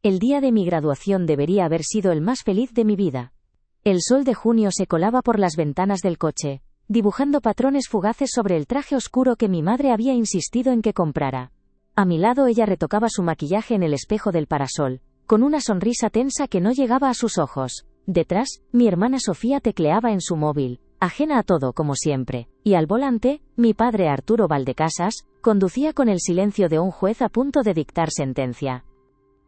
El día de mi graduación debería haber sido el más feliz de mi vida. El sol de junio se colaba por las ventanas del coche, dibujando patrones fugaces sobre el traje oscuro que mi madre había insistido en que comprara. A mi lado ella retocaba su maquillaje en el espejo del parasol, con una sonrisa tensa que no llegaba a sus ojos. Detrás, mi hermana Sofía tecleaba en su móvil, ajena a todo como siempre, y al volante, mi padre Arturo Valdecasas, conducía con el silencio de un juez a punto de dictar sentencia.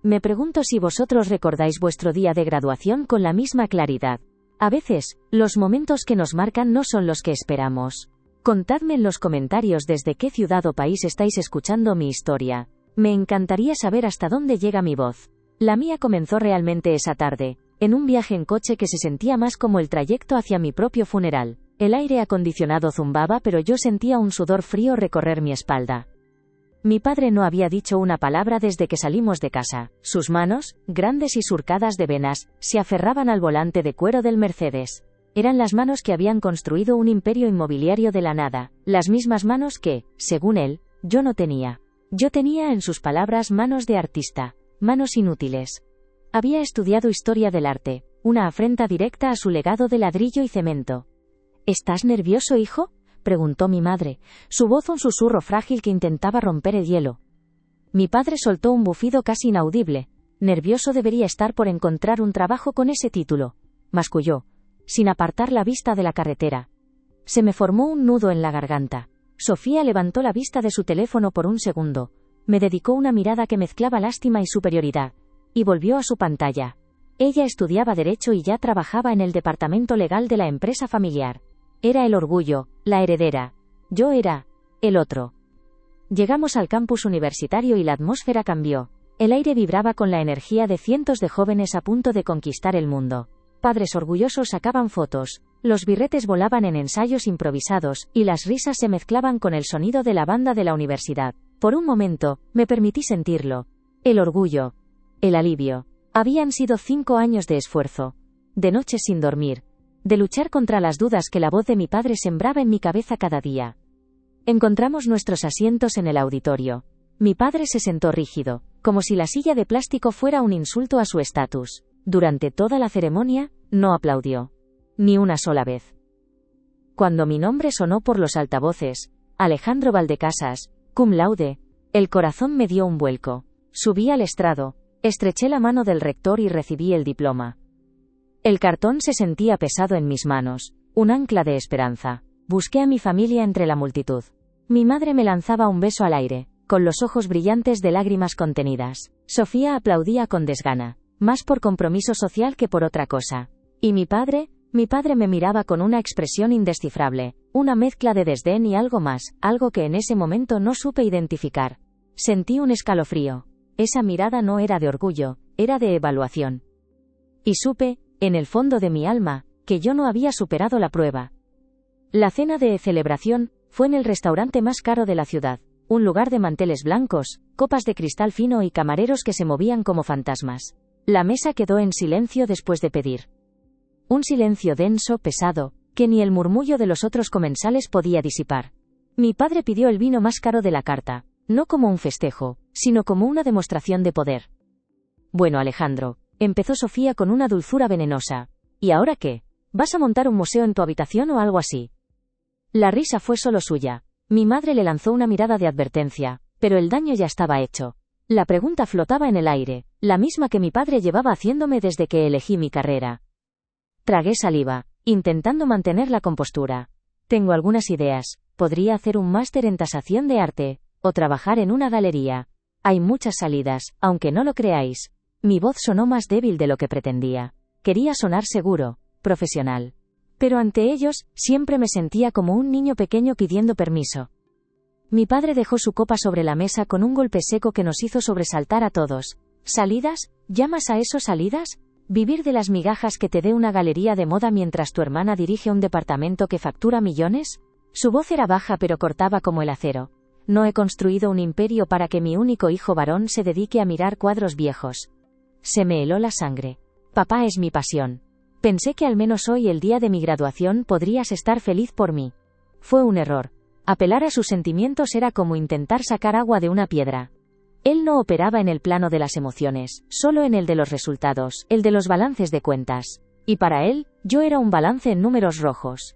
Me pregunto si vosotros recordáis vuestro día de graduación con la misma claridad. A veces, los momentos que nos marcan no son los que esperamos. Contadme en los comentarios desde qué ciudad o país estáis escuchando mi historia. Me encantaría saber hasta dónde llega mi voz. La mía comenzó realmente esa tarde, en un viaje en coche que se sentía más como el trayecto hacia mi propio funeral. El aire acondicionado zumbaba, pero yo sentía un sudor frío recorrer mi espalda. Mi padre no había dicho una palabra desde que salimos de casa. Sus manos, grandes y surcadas de venas, se aferraban al volante de cuero del Mercedes. Eran las manos que habían construido un imperio inmobiliario de la nada, las mismas manos que, según él, yo no tenía. Yo tenía, en sus palabras, manos de artista, manos inútiles. Había estudiado historia del arte, una afrenta directa a su legado de ladrillo y cemento. ¿Estás nervioso, hijo?, preguntó mi madre, su voz un susurro frágil que intentaba romper el hielo. Mi padre soltó un bufido casi inaudible. Nervioso debería estar por encontrar un trabajo con ese título, masculló, sin apartar la vista de la carretera. Se me formó un nudo en la garganta. Sofía levantó la vista de su teléfono por un segundo, me dedicó una mirada que mezclaba lástima y superioridad, y volvió a su pantalla. Ella estudiaba Derecho y ya trabajaba en el departamento legal de la empresa familiar. Era el orgullo, la heredera. Yo era el otro. Llegamos al campus universitario y la atmósfera cambió. El aire vibraba con la energía de cientos de jóvenes a punto de conquistar el mundo. Padres orgullosos sacaban fotos, los birretes volaban en ensayos improvisados, y las risas se mezclaban con el sonido de la banda de la universidad. Por un momento, me permití sentirlo. El orgullo. El alivio. Habían sido 5 años de esfuerzo. De noches sin dormir. De luchar contra las dudas que la voz de mi padre sembraba en mi cabeza cada día. Encontramos nuestros asientos en el auditorio. Mi padre se sentó rígido, como si la silla de plástico fuera un insulto a su estatus. Durante toda la ceremonia, no aplaudió. Ni una sola vez. Cuando mi nombre sonó por los altavoces, Alejandro Valdecasas, cum laude, el corazón me dio un vuelco. Subí al estrado, estreché la mano del rector y recibí el diploma. El cartón se sentía pesado en mis manos, un ancla de esperanza. Busqué a mi familia entre la multitud. Mi madre me lanzaba un beso al aire, con los ojos brillantes de lágrimas contenidas. Sofía aplaudía con desgana, más por compromiso social que por otra cosa. ¿Y mi padre? Mi padre me miraba con una expresión indescifrable, una mezcla de desdén y algo más, algo que en ese momento no supe identificar. Sentí un escalofrío. Esa mirada no era de orgullo, era de evaluación. Y supe, en el fondo de mi alma, que yo no había superado la prueba. La cena de celebración fue en el restaurante más caro de la ciudad, un lugar de manteles blancos, copas de cristal fino y camareros que se movían como fantasmas. La mesa quedó en silencio después de pedir. Un silencio denso, pesado, que ni el murmullo de los otros comensales podía disipar. Mi padre pidió el vino más caro de la carta, no como un festejo, sino como una demostración de poder. Bueno, Alejandro, empezó Sofía con una dulzura venenosa. ¿Y ahora qué? ¿Vas a montar un museo en tu habitación o algo así? La risa fue solo suya. Mi madre le lanzó una mirada de advertencia, pero el daño ya estaba hecho. La pregunta flotaba en el aire, la misma que mi padre llevaba haciéndome desde que elegí mi carrera. Tragué saliva, intentando mantener la compostura. Tengo algunas ideas. Podría hacer un máster en tasación de arte, o trabajar en una galería. Hay muchas salidas, aunque no lo creáis. Mi voz sonó más débil de lo que pretendía. Quería sonar seguro, profesional. Pero ante ellos, siempre me sentía como un niño pequeño pidiendo permiso. Mi padre dejó su copa sobre la mesa con un golpe seco que nos hizo sobresaltar a todos. ¿Salidas? ¿Llamas a eso salidas? ¿Vivir de las migajas que te dé una galería de moda mientras tu hermana dirige un departamento que factura millones? Su voz era baja pero cortaba como el acero. No he construido un imperio para que mi único hijo varón se dedique a mirar cuadros viejos. Se me heló la sangre. Papá es mi pasión. Pensé que al menos hoy, el día de mi graduación, podrías estar feliz por mí. Fue un error. Apelar a sus sentimientos era como intentar sacar agua de una piedra. Él no operaba en el plano de las emociones, solo en el de los resultados, el de los balances de cuentas. Y para él, yo era un balance en números rojos.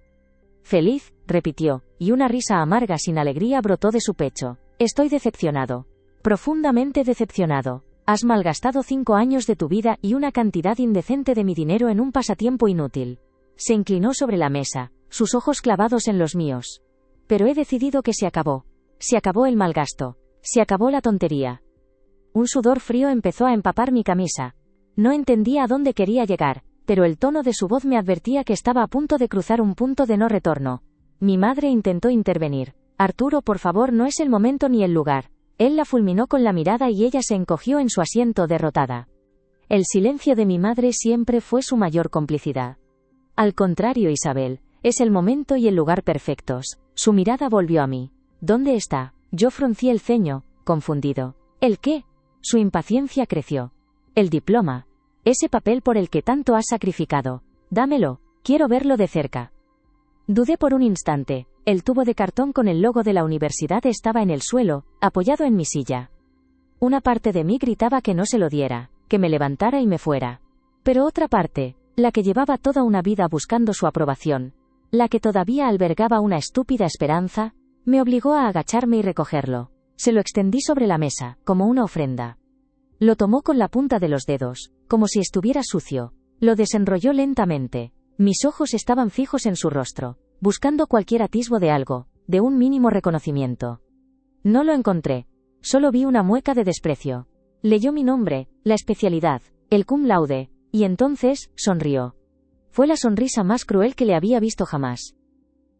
Feliz, repitió, y una risa amarga sin alegría brotó de su pecho. Estoy decepcionado. Profundamente decepcionado. Has malgastado 5 años de tu vida y una cantidad indecente de mi dinero en un pasatiempo inútil. Se inclinó sobre la mesa, sus ojos clavados en los míos. Pero he decidido que se acabó. Se acabó el malgasto. Se acabó la tontería. Un sudor frío empezó a empapar mi camisa. No entendía a dónde quería llegar, pero el tono de su voz me advertía que estaba a punto de cruzar un punto de no retorno. Mi madre intentó intervenir. Arturo, por favor, no es el momento ni el lugar. Él la fulminó con la mirada y ella se encogió en su asiento derrotada. El silencio de mi madre siempre fue su mayor complicidad. Al contrario, Isabel, es el momento y el lugar perfectos. Su mirada volvió a mí. ¿Dónde está? Yo fruncí el ceño, confundido. ¿El qué? Su impaciencia creció. El diploma. Ese papel por el que tanto has sacrificado. Dámelo, quiero verlo de cerca. Dudé por un instante. El tubo de cartón con el logo de la universidad estaba en el suelo, apoyado en mi silla. Una parte de mí gritaba que no se lo diera, que me levantara y me fuera. Pero otra parte, la que llevaba toda una vida buscando su aprobación, la que todavía albergaba una estúpida esperanza, me obligó a agacharme y recogerlo. Se lo extendí sobre la mesa, como una ofrenda. Lo tomó con la punta de los dedos, como si estuviera sucio. Lo desenrolló lentamente. Mis ojos estaban fijos en su rostro, buscando cualquier atisbo de algo, de un mínimo reconocimiento. No lo encontré. Solo vi una mueca de desprecio. Leyó mi nombre, la especialidad, el cum laude, y entonces, sonrió. Fue la sonrisa más cruel que le había visto jamás.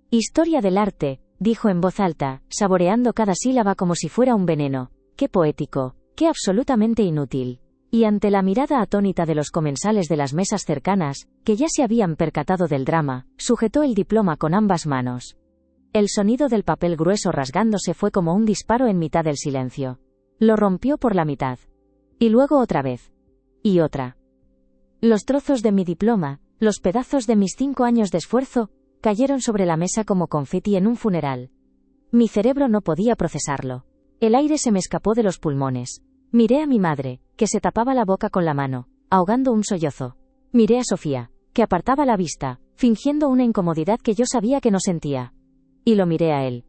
Historia del arte, dijo en voz alta, saboreando cada sílaba como si fuera un veneno. Qué poético, qué absolutamente inútil. Y ante la mirada atónita de los comensales de las mesas cercanas, que ya se habían percatado del drama, sujetó el diploma con ambas manos. El sonido del papel grueso rasgándose fue como un disparo en mitad del silencio. Lo rompió por la mitad. Y luego otra vez. Y otra. Los trozos de mi diploma, los pedazos de mis 5 años de esfuerzo, cayeron sobre la mesa como confeti en un funeral. Mi cerebro no podía procesarlo. El aire se me escapó de los pulmones. Miré a mi madre, que se tapaba la boca con la mano, ahogando un sollozo. Miré a Sofía, que apartaba la vista, fingiendo una incomodidad que yo sabía que no sentía. Y lo miré a él.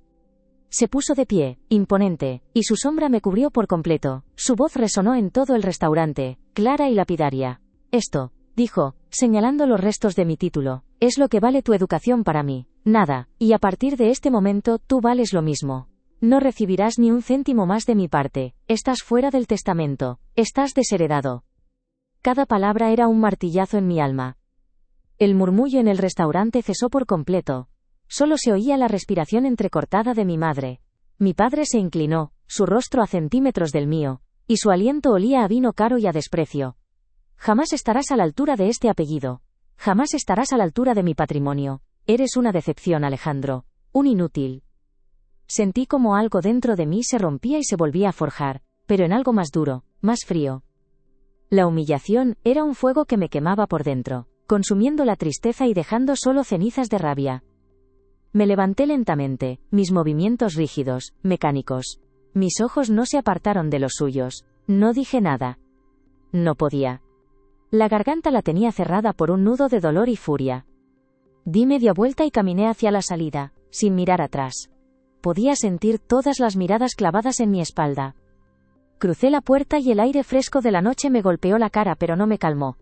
Se puso de pie, imponente, y su sombra me cubrió por completo. Su voz resonó en todo el restaurante, clara y lapidaria. Esto, dijo, señalando los restos de mi título, es lo que vale tu educación para mí. Nada, y a partir de este momento tú vales lo mismo. No recibirás ni un céntimo más de mi parte, estás fuera del testamento, estás desheredado. Cada palabra era un martillazo en mi alma. El murmullo en el restaurante cesó por completo. Solo se oía la respiración entrecortada de mi madre. Mi padre se inclinó, su rostro a centímetros del mío, y su aliento olía a vino caro y a desprecio. Jamás estarás a la altura de este apellido. Jamás estarás a la altura de mi patrimonio. Eres una decepción, Alejandro. Un inútil. Sentí como algo dentro de mí se rompía y se volvía a forjar, pero en algo más duro, más frío. La humillación era un fuego que me quemaba por dentro, consumiendo la tristeza y dejando solo cenizas de rabia. Me levanté lentamente, mis movimientos rígidos, mecánicos. Mis ojos no se apartaron de los suyos. No dije nada. No podía. La garganta la tenía cerrada por un nudo de dolor y furia. Di media vuelta y caminé hacia la salida, sin mirar atrás. Podía sentir todas las miradas clavadas en mi espalda. Crucé la puerta y el aire fresco de la noche me golpeó la cara, pero no me calmó.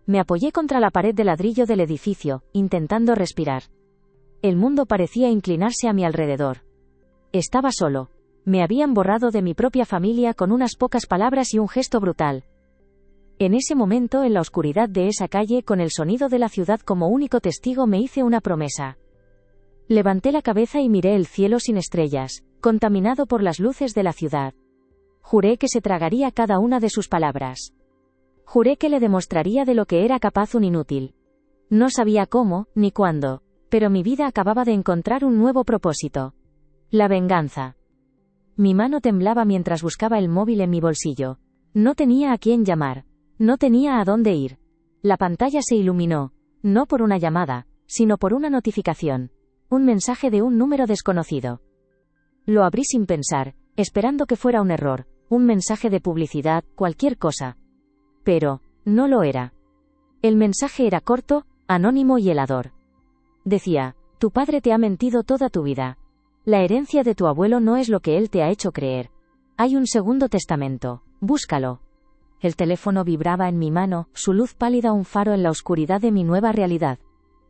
Me apoyé contra la pared de ladrillo del edificio, intentando respirar. El mundo parecía inclinarse a mi alrededor. Estaba solo. Me habían borrado de mi propia familia con unas pocas palabras y un gesto brutal. En ese momento, en la oscuridad de esa calle, con el sonido de la ciudad como único testigo, me hice una promesa. Levanté la cabeza y miré el cielo sin estrellas, contaminado por las luces de la ciudad. Juré que se tragaría cada una de sus palabras. Juré que le demostraría de lo que era capaz un inútil. No sabía cómo, ni cuándo, pero mi vida acababa de encontrar un nuevo propósito. La venganza. Mi mano temblaba mientras buscaba el móvil en mi bolsillo. No tenía a quién llamar. No tenía a dónde ir. La pantalla se iluminó, no por una llamada, sino por una notificación. Un mensaje de un número desconocido. Lo abrí sin pensar, esperando que fuera un error, un mensaje de publicidad, cualquier cosa. Pero, no lo era. El mensaje era corto, anónimo y helador. Decía, tu padre te ha mentido toda tu vida. La herencia de tu abuelo no es lo que él te ha hecho creer. Hay un segundo testamento, búscalo. El teléfono vibraba en mi mano, su luz pálida un faro en la oscuridad de mi nueva realidad.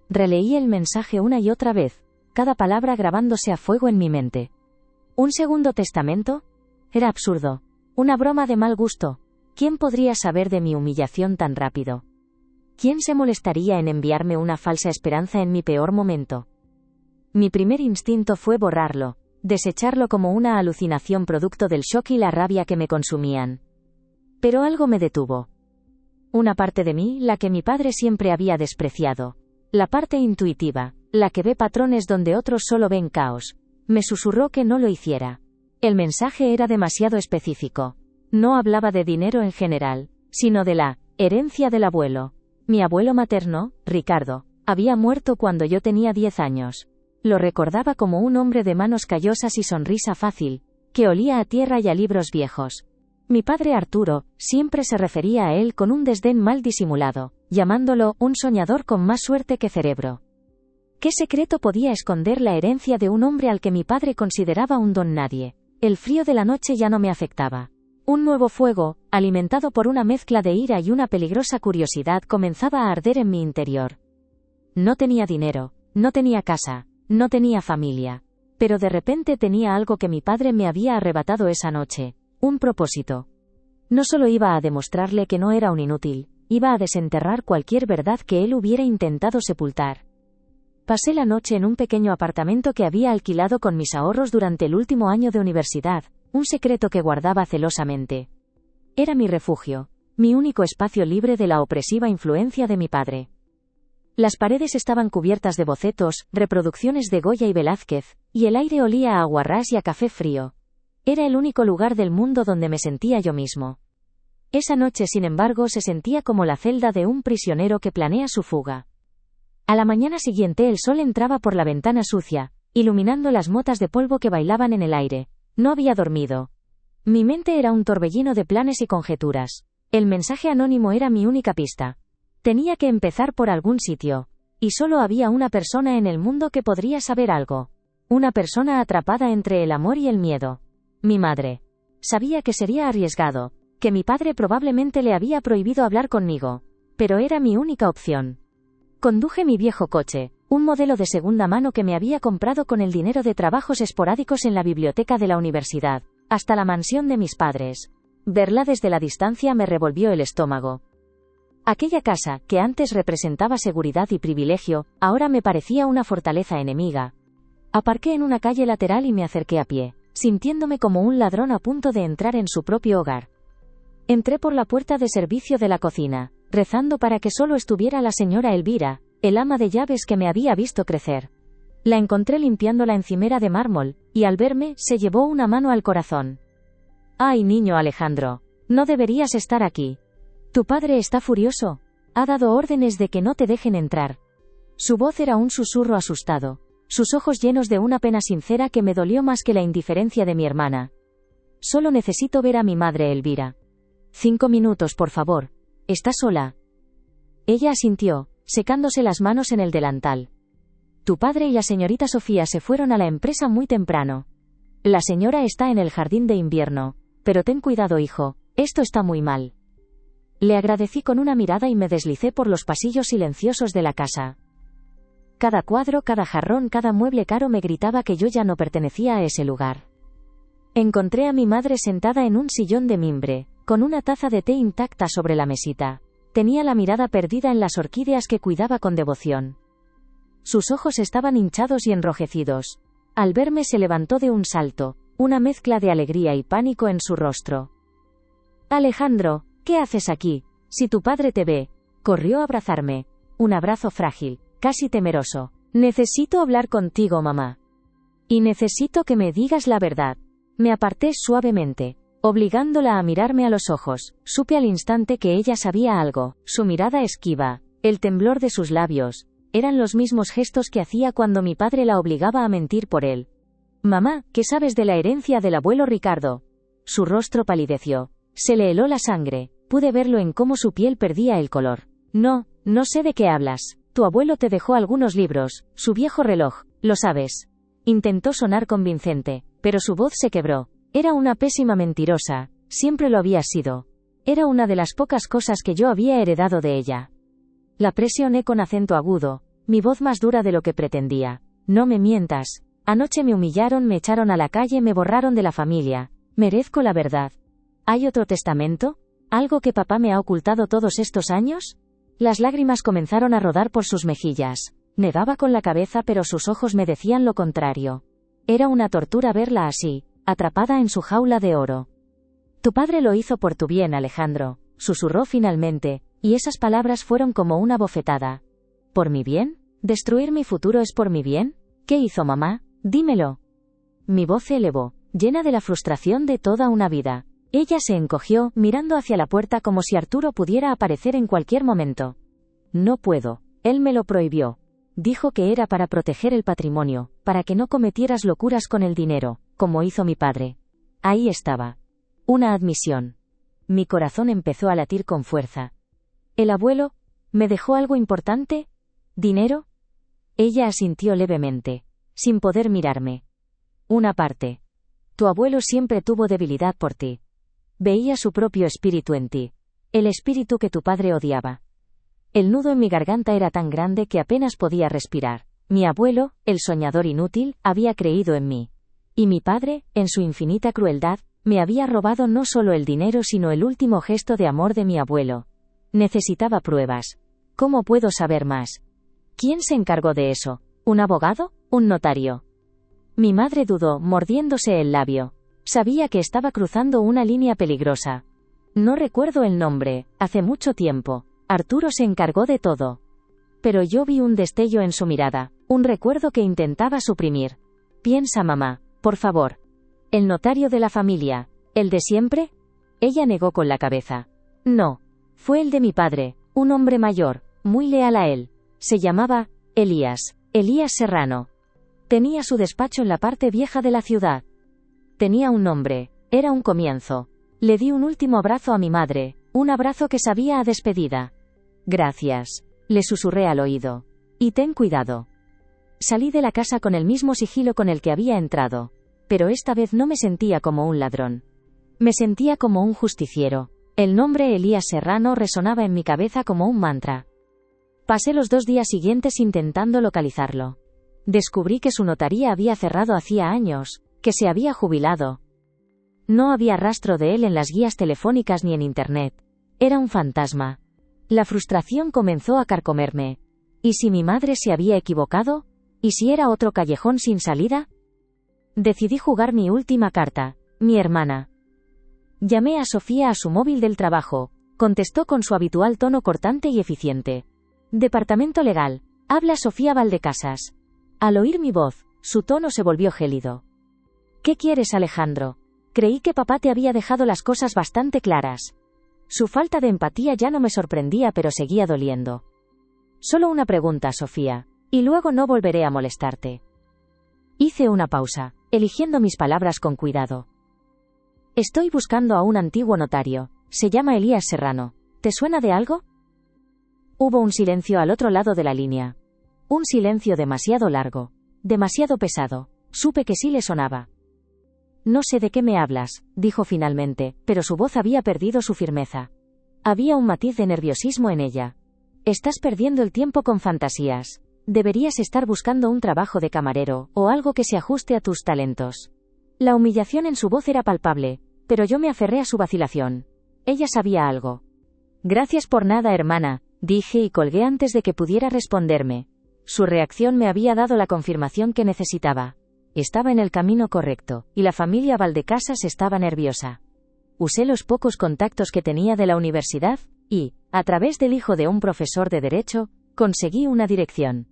Releí el mensaje una y otra vez, cada palabra grabándose a fuego en mi mente. ¿Un segundo testamento? Era absurdo. Una broma de mal gusto. ¿Quién podría saber de mi humillación tan rápido? ¿Quién se molestaría en enviarme una falsa esperanza en mi peor momento? Mi primer instinto fue borrarlo, desecharlo como una alucinación producto del shock y la rabia que me consumían. Pero algo me detuvo. Una parte de mí, la que mi padre siempre había despreciado. La parte intuitiva, la que ve patrones donde otros solo ven caos. Me susurró que no lo hiciera. El mensaje era demasiado específico. No hablaba de dinero en general, sino de la herencia del abuelo. Mi abuelo materno, Ricardo, había muerto cuando yo tenía 10 años. Lo recordaba como un hombre de manos callosas y sonrisa fácil, que olía a tierra y a libros viejos. Mi padre Arturo, siempre se refería a él con un desdén mal disimulado, llamándolo un soñador con más suerte que cerebro. ¿Qué secreto podía esconder la herencia de un hombre al que mi padre consideraba un don nadie? El frío de la noche ya no me afectaba. Un nuevo fuego, alimentado por una mezcla de ira y una peligrosa curiosidad, comenzaba a arder en mi interior. No tenía dinero, no tenía casa, no tenía familia. Pero de repente tenía algo que mi padre me había arrebatado esa noche. Un propósito. No solo iba a demostrarle que no era un inútil, iba a desenterrar cualquier verdad que él hubiera intentado sepultar. Pasé la noche en un pequeño apartamento que había alquilado con mis ahorros durante el último año de universidad, un secreto que guardaba celosamente. Era mi refugio, mi único espacio libre de la opresiva influencia de mi padre. Las paredes estaban cubiertas de bocetos, reproducciones de Goya y Velázquez, y el aire olía a aguarrás y a café frío. Era el único lugar del mundo donde me sentía yo mismo. Esa noche, sin embargo, se sentía como la celda de un prisionero que planea su fuga. A la mañana siguiente el sol entraba por la ventana sucia, iluminando las motas de polvo que bailaban en el aire. No había dormido. Mi mente era un torbellino de planes y conjeturas. El mensaje anónimo era mi única pista. Tenía que empezar por algún sitio. Y solo había una persona en el mundo que podría saber algo. Una persona atrapada entre el amor y el miedo. Mi madre. Sabía que sería arriesgado, que mi padre probablemente le había prohibido hablar conmigo. Pero era mi única opción. Conduje mi viejo coche, un modelo de segunda mano que me había comprado con el dinero de trabajos esporádicos en la biblioteca de la universidad, hasta la mansión de mis padres. Verla desde la distancia me revolvió el estómago. Aquella casa, que antes representaba seguridad y privilegio, ahora me parecía una fortaleza enemiga. Aparqué en una calle lateral y me acerqué a pie, sintiéndome como un ladrón a punto de entrar en su propio hogar. Entré por la puerta de servicio de la cocina, rezando para que solo estuviera la señora Elvira, el ama de llaves que me había visto crecer. La encontré limpiando la encimera de mármol, y al verme, se llevó una mano al corazón. «Ay, niño Alejandro, no deberías estar aquí. Tu padre está furioso. Ha dado órdenes de que no te dejen entrar». Su voz era un susurro asustado, sus ojos llenos de una pena sincera que me dolió más que la indiferencia de mi hermana. «Solo necesito ver a mi madre Elvira. 5 minutos, por favor. ¿Está sola?» Ella asintió, secándose las manos en el delantal. «Tu padre y la señorita Sofía se fueron a la empresa muy temprano. La señora está en el jardín de invierno, pero ten cuidado, hijo, esto está muy mal». Le agradecí con una mirada y me deslicé por los pasillos silenciosos de la casa. Cada cuadro, cada jarrón, cada mueble caro me gritaba que yo ya no pertenecía a ese lugar. Encontré a mi madre sentada en un sillón de mimbre, con una taza de té intacta sobre la mesita. Tenía la mirada perdida en las orquídeas que cuidaba con devoción. Sus ojos estaban hinchados y enrojecidos. Al verme se levantó de un salto, una mezcla de alegría y pánico en su rostro. «Alejandro, ¿qué haces aquí? Si tu padre te ve». Corrió a abrazarme. Un abrazo frágil, casi temeroso. «Necesito hablar contigo, mamá. Y necesito que me digas la verdad». Me aparté suavemente, obligándola a mirarme a los ojos. Supe al instante que ella sabía algo. Su mirada esquiva, el temblor de sus labios, eran los mismos gestos que hacía cuando mi padre la obligaba a mentir por él. «Mamá, ¿qué sabes de la herencia del abuelo Ricardo?». Su rostro palideció. Se le heló la sangre. Pude verlo en cómo su piel perdía el color. No sé de qué hablas. Tu abuelo te dejó algunos libros, su viejo reloj, lo sabes. Intentó sonar convincente, pero su voz se quebró. Era una pésima mentirosa, siempre lo había sido. Era una de las pocas cosas que yo había heredado de ella. La presioné con acento agudo, mi voz más dura de lo que pretendía. No me mientas. Anoche me humillaron, me echaron a la calle, me borraron de la familia. Merezco la verdad. ¿Hay otro testamento? ¿Algo que papá me ha ocultado todos estos años? Las lágrimas comenzaron a rodar por sus mejillas. Negaba con la cabeza, pero sus ojos me decían lo contrario. Era una tortura verla así, atrapada en su jaula de oro. Tu padre lo hizo por tu bien, Alejandro, susurró finalmente, y esas palabras fueron como una bofetada. ¿Por mi bien? ¿Destruir mi futuro es por mi bien? ¿Qué hizo mamá? Dímelo. Mi voz se elevó, llena de la frustración de toda una vida. Ella se encogió, mirando hacia la puerta como si Arturo pudiera aparecer en cualquier momento. No puedo. Él me lo prohibió. Dijo que era para proteger el patrimonio, para que no cometieras locuras con el dinero, como hizo mi padre. Ahí estaba. Una admisión. Mi corazón empezó a latir con fuerza. ¿El abuelo me dejó algo importante? ¿Dinero? Ella asintió levemente, sin poder mirarme. Una parte. Tu abuelo siempre tuvo debilidad por ti. Veía su propio espíritu en ti. El espíritu que tu padre odiaba. El nudo en mi garganta era tan grande que apenas podía respirar. Mi abuelo, el soñador inútil, había creído en mí. Y mi padre, en su infinita crueldad, me había robado no solo el dinero sino el último gesto de amor de mi abuelo. Necesitaba pruebas. ¿Cómo puedo saber más? ¿Quién se encargó de eso? ¿Un abogado? ¿Un notario? Mi madre dudó, mordiéndose el labio. Sabía que estaba cruzando una línea peligrosa. No recuerdo el nombre, hace mucho tiempo. Arturo se encargó de todo. Pero yo vi un destello en su mirada, un recuerdo que intentaba suprimir. Piensa, mamá, por favor. ¿El notario de la familia? ¿El de siempre? Ella negó con la cabeza. No. Fue el de mi padre, un hombre mayor, muy leal a él. Se llamaba Elías Serrano. Tenía su despacho en la parte vieja de la ciudad. Tenía un nombre, era un comienzo. Le di un último abrazo a mi madre, un abrazo que sabía a despedida. Gracias, le susurré al oído. Y ten cuidado. Salí de la casa con el mismo sigilo con el que había entrado. Pero esta vez no me sentía como un ladrón. Me sentía como un justiciero. El nombre Elías Serrano resonaba en mi cabeza como un mantra. Pasé los 2 días siguientes intentando localizarlo. Descubrí que su notaría había cerrado hacía años, que se había jubilado. No había rastro de él en las guías telefónicas ni en internet. Era un fantasma. La frustración comenzó a carcomerme. ¿Y si mi madre se había equivocado? ¿Y si era otro callejón sin salida? Decidí jugar mi última carta, mi hermana. Llamé a Sofía a su móvil del trabajo. Contestó con su habitual tono cortante y eficiente. Departamento Legal. Habla Sofía Valdecasas. Al oír mi voz, su tono se volvió gélido. ¿Qué quieres, Alejandro? Creí que papá te había dejado las cosas bastante claras. Su falta de empatía ya no me sorprendía, pero seguía doliendo. Solo una pregunta, Sofía, y luego no volveré a molestarte. Hice una pausa, eligiendo mis palabras con cuidado. Estoy buscando a un antiguo notario. Se llama Elías Serrano. ¿Te suena de algo? Hubo un silencio al otro lado de la línea. Un silencio demasiado largo. Demasiado pesado. Supe que sí le sonaba. No sé de qué me hablas, dijo finalmente, pero su voz había perdido su firmeza. Había un matiz de nerviosismo en ella. Estás perdiendo el tiempo con fantasías. Deberías estar buscando un trabajo de camarero, o algo que se ajuste a tus talentos. La humillación en su voz era palpable, pero yo me aferré a su vacilación. Ella sabía algo. Gracias por nada, hermana, dije y colgué antes de que pudiera responderme. Su reacción me había dado la confirmación que necesitaba. Estaba en el camino correcto, y la familia Valdecasas estaba nerviosa. Usé los pocos contactos que tenía de la universidad, y, a través del hijo de un profesor de Derecho, conseguí una dirección.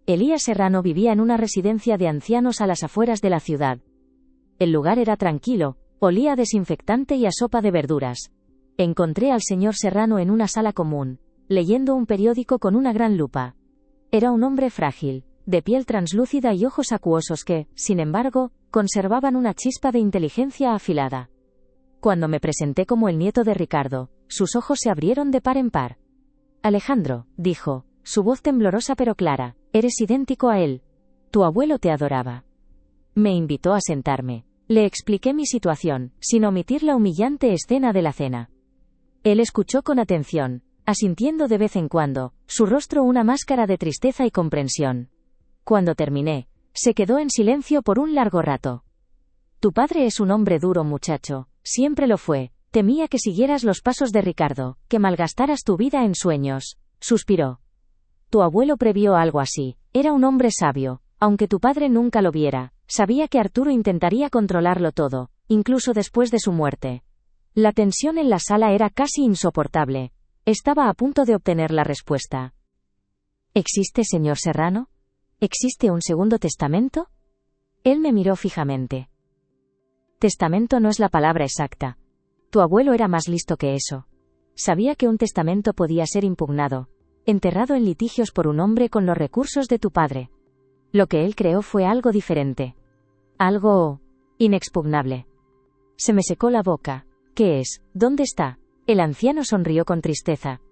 Elías Serrano vivía en una residencia de ancianos a las afueras de la ciudad. El lugar era tranquilo, olía a desinfectante y a sopa de verduras. Encontré al señor Serrano en una sala común, leyendo un periódico con una gran lupa. Era un hombre frágil, de piel translúcida y ojos acuosos que, sin embargo, conservaban una chispa de inteligencia afilada. Cuando me presenté como el nieto de Ricardo, sus ojos se abrieron de par en par. Alejandro, dijo, su voz temblorosa pero clara, eres idéntico a él. Tu abuelo te adoraba. Me invitó a sentarme. Le expliqué mi situación, sin omitir la humillante escena de la cena. Él escuchó con atención, asintiendo de vez en cuando, su rostro una máscara de tristeza y comprensión. Cuando terminé, se quedó en silencio por un largo rato. Tu padre es un hombre duro, muchacho, siempre lo fue. Temía que siguieras los pasos de Ricardo, que malgastaras tu vida en sueños, suspiró. Tu abuelo previó algo así, era un hombre sabio, aunque tu padre nunca lo viera, sabía que Arturo intentaría controlarlo todo, incluso después de su muerte. La tensión en la sala era casi insoportable. Estaba a punto de obtener la respuesta. ¿Existe, señor Serrano? ¿Existe un segundo testamento? Él me miró fijamente. Testamento no es la palabra exacta. Tu abuelo era más listo que eso. Sabía que un testamento podía ser impugnado, enterrado en litigios por un hombre con los recursos de tu padre. Lo que él creó fue algo diferente. Algo inexpugnable. Se me secó la boca. ¿Qué es? ¿Dónde está? El anciano sonrió con tristeza.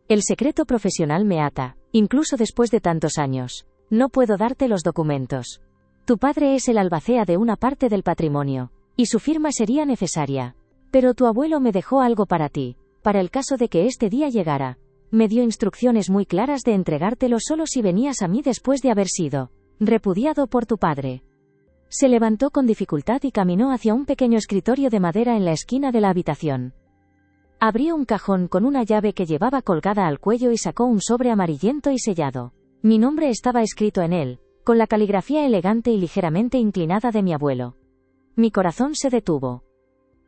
El secreto profesional me ata, incluso después de tantos años. No puedo darte los documentos. Tu padre es el albacea de una parte del patrimonio, y su firma sería necesaria. Pero tu abuelo me dejó algo para ti, para el caso de que este día llegara. Me dio instrucciones muy claras de entregártelo solo si venías a mí después de haber sido repudiado por tu padre. Se levantó con dificultad y caminó hacia un pequeño escritorio de madera en la esquina de la habitación. Abrió un cajón con una llave que llevaba colgada al cuello y sacó un sobre amarillento y sellado. Mi nombre estaba escrito en él, con la caligrafía elegante y ligeramente inclinada de mi abuelo. Mi corazón se detuvo.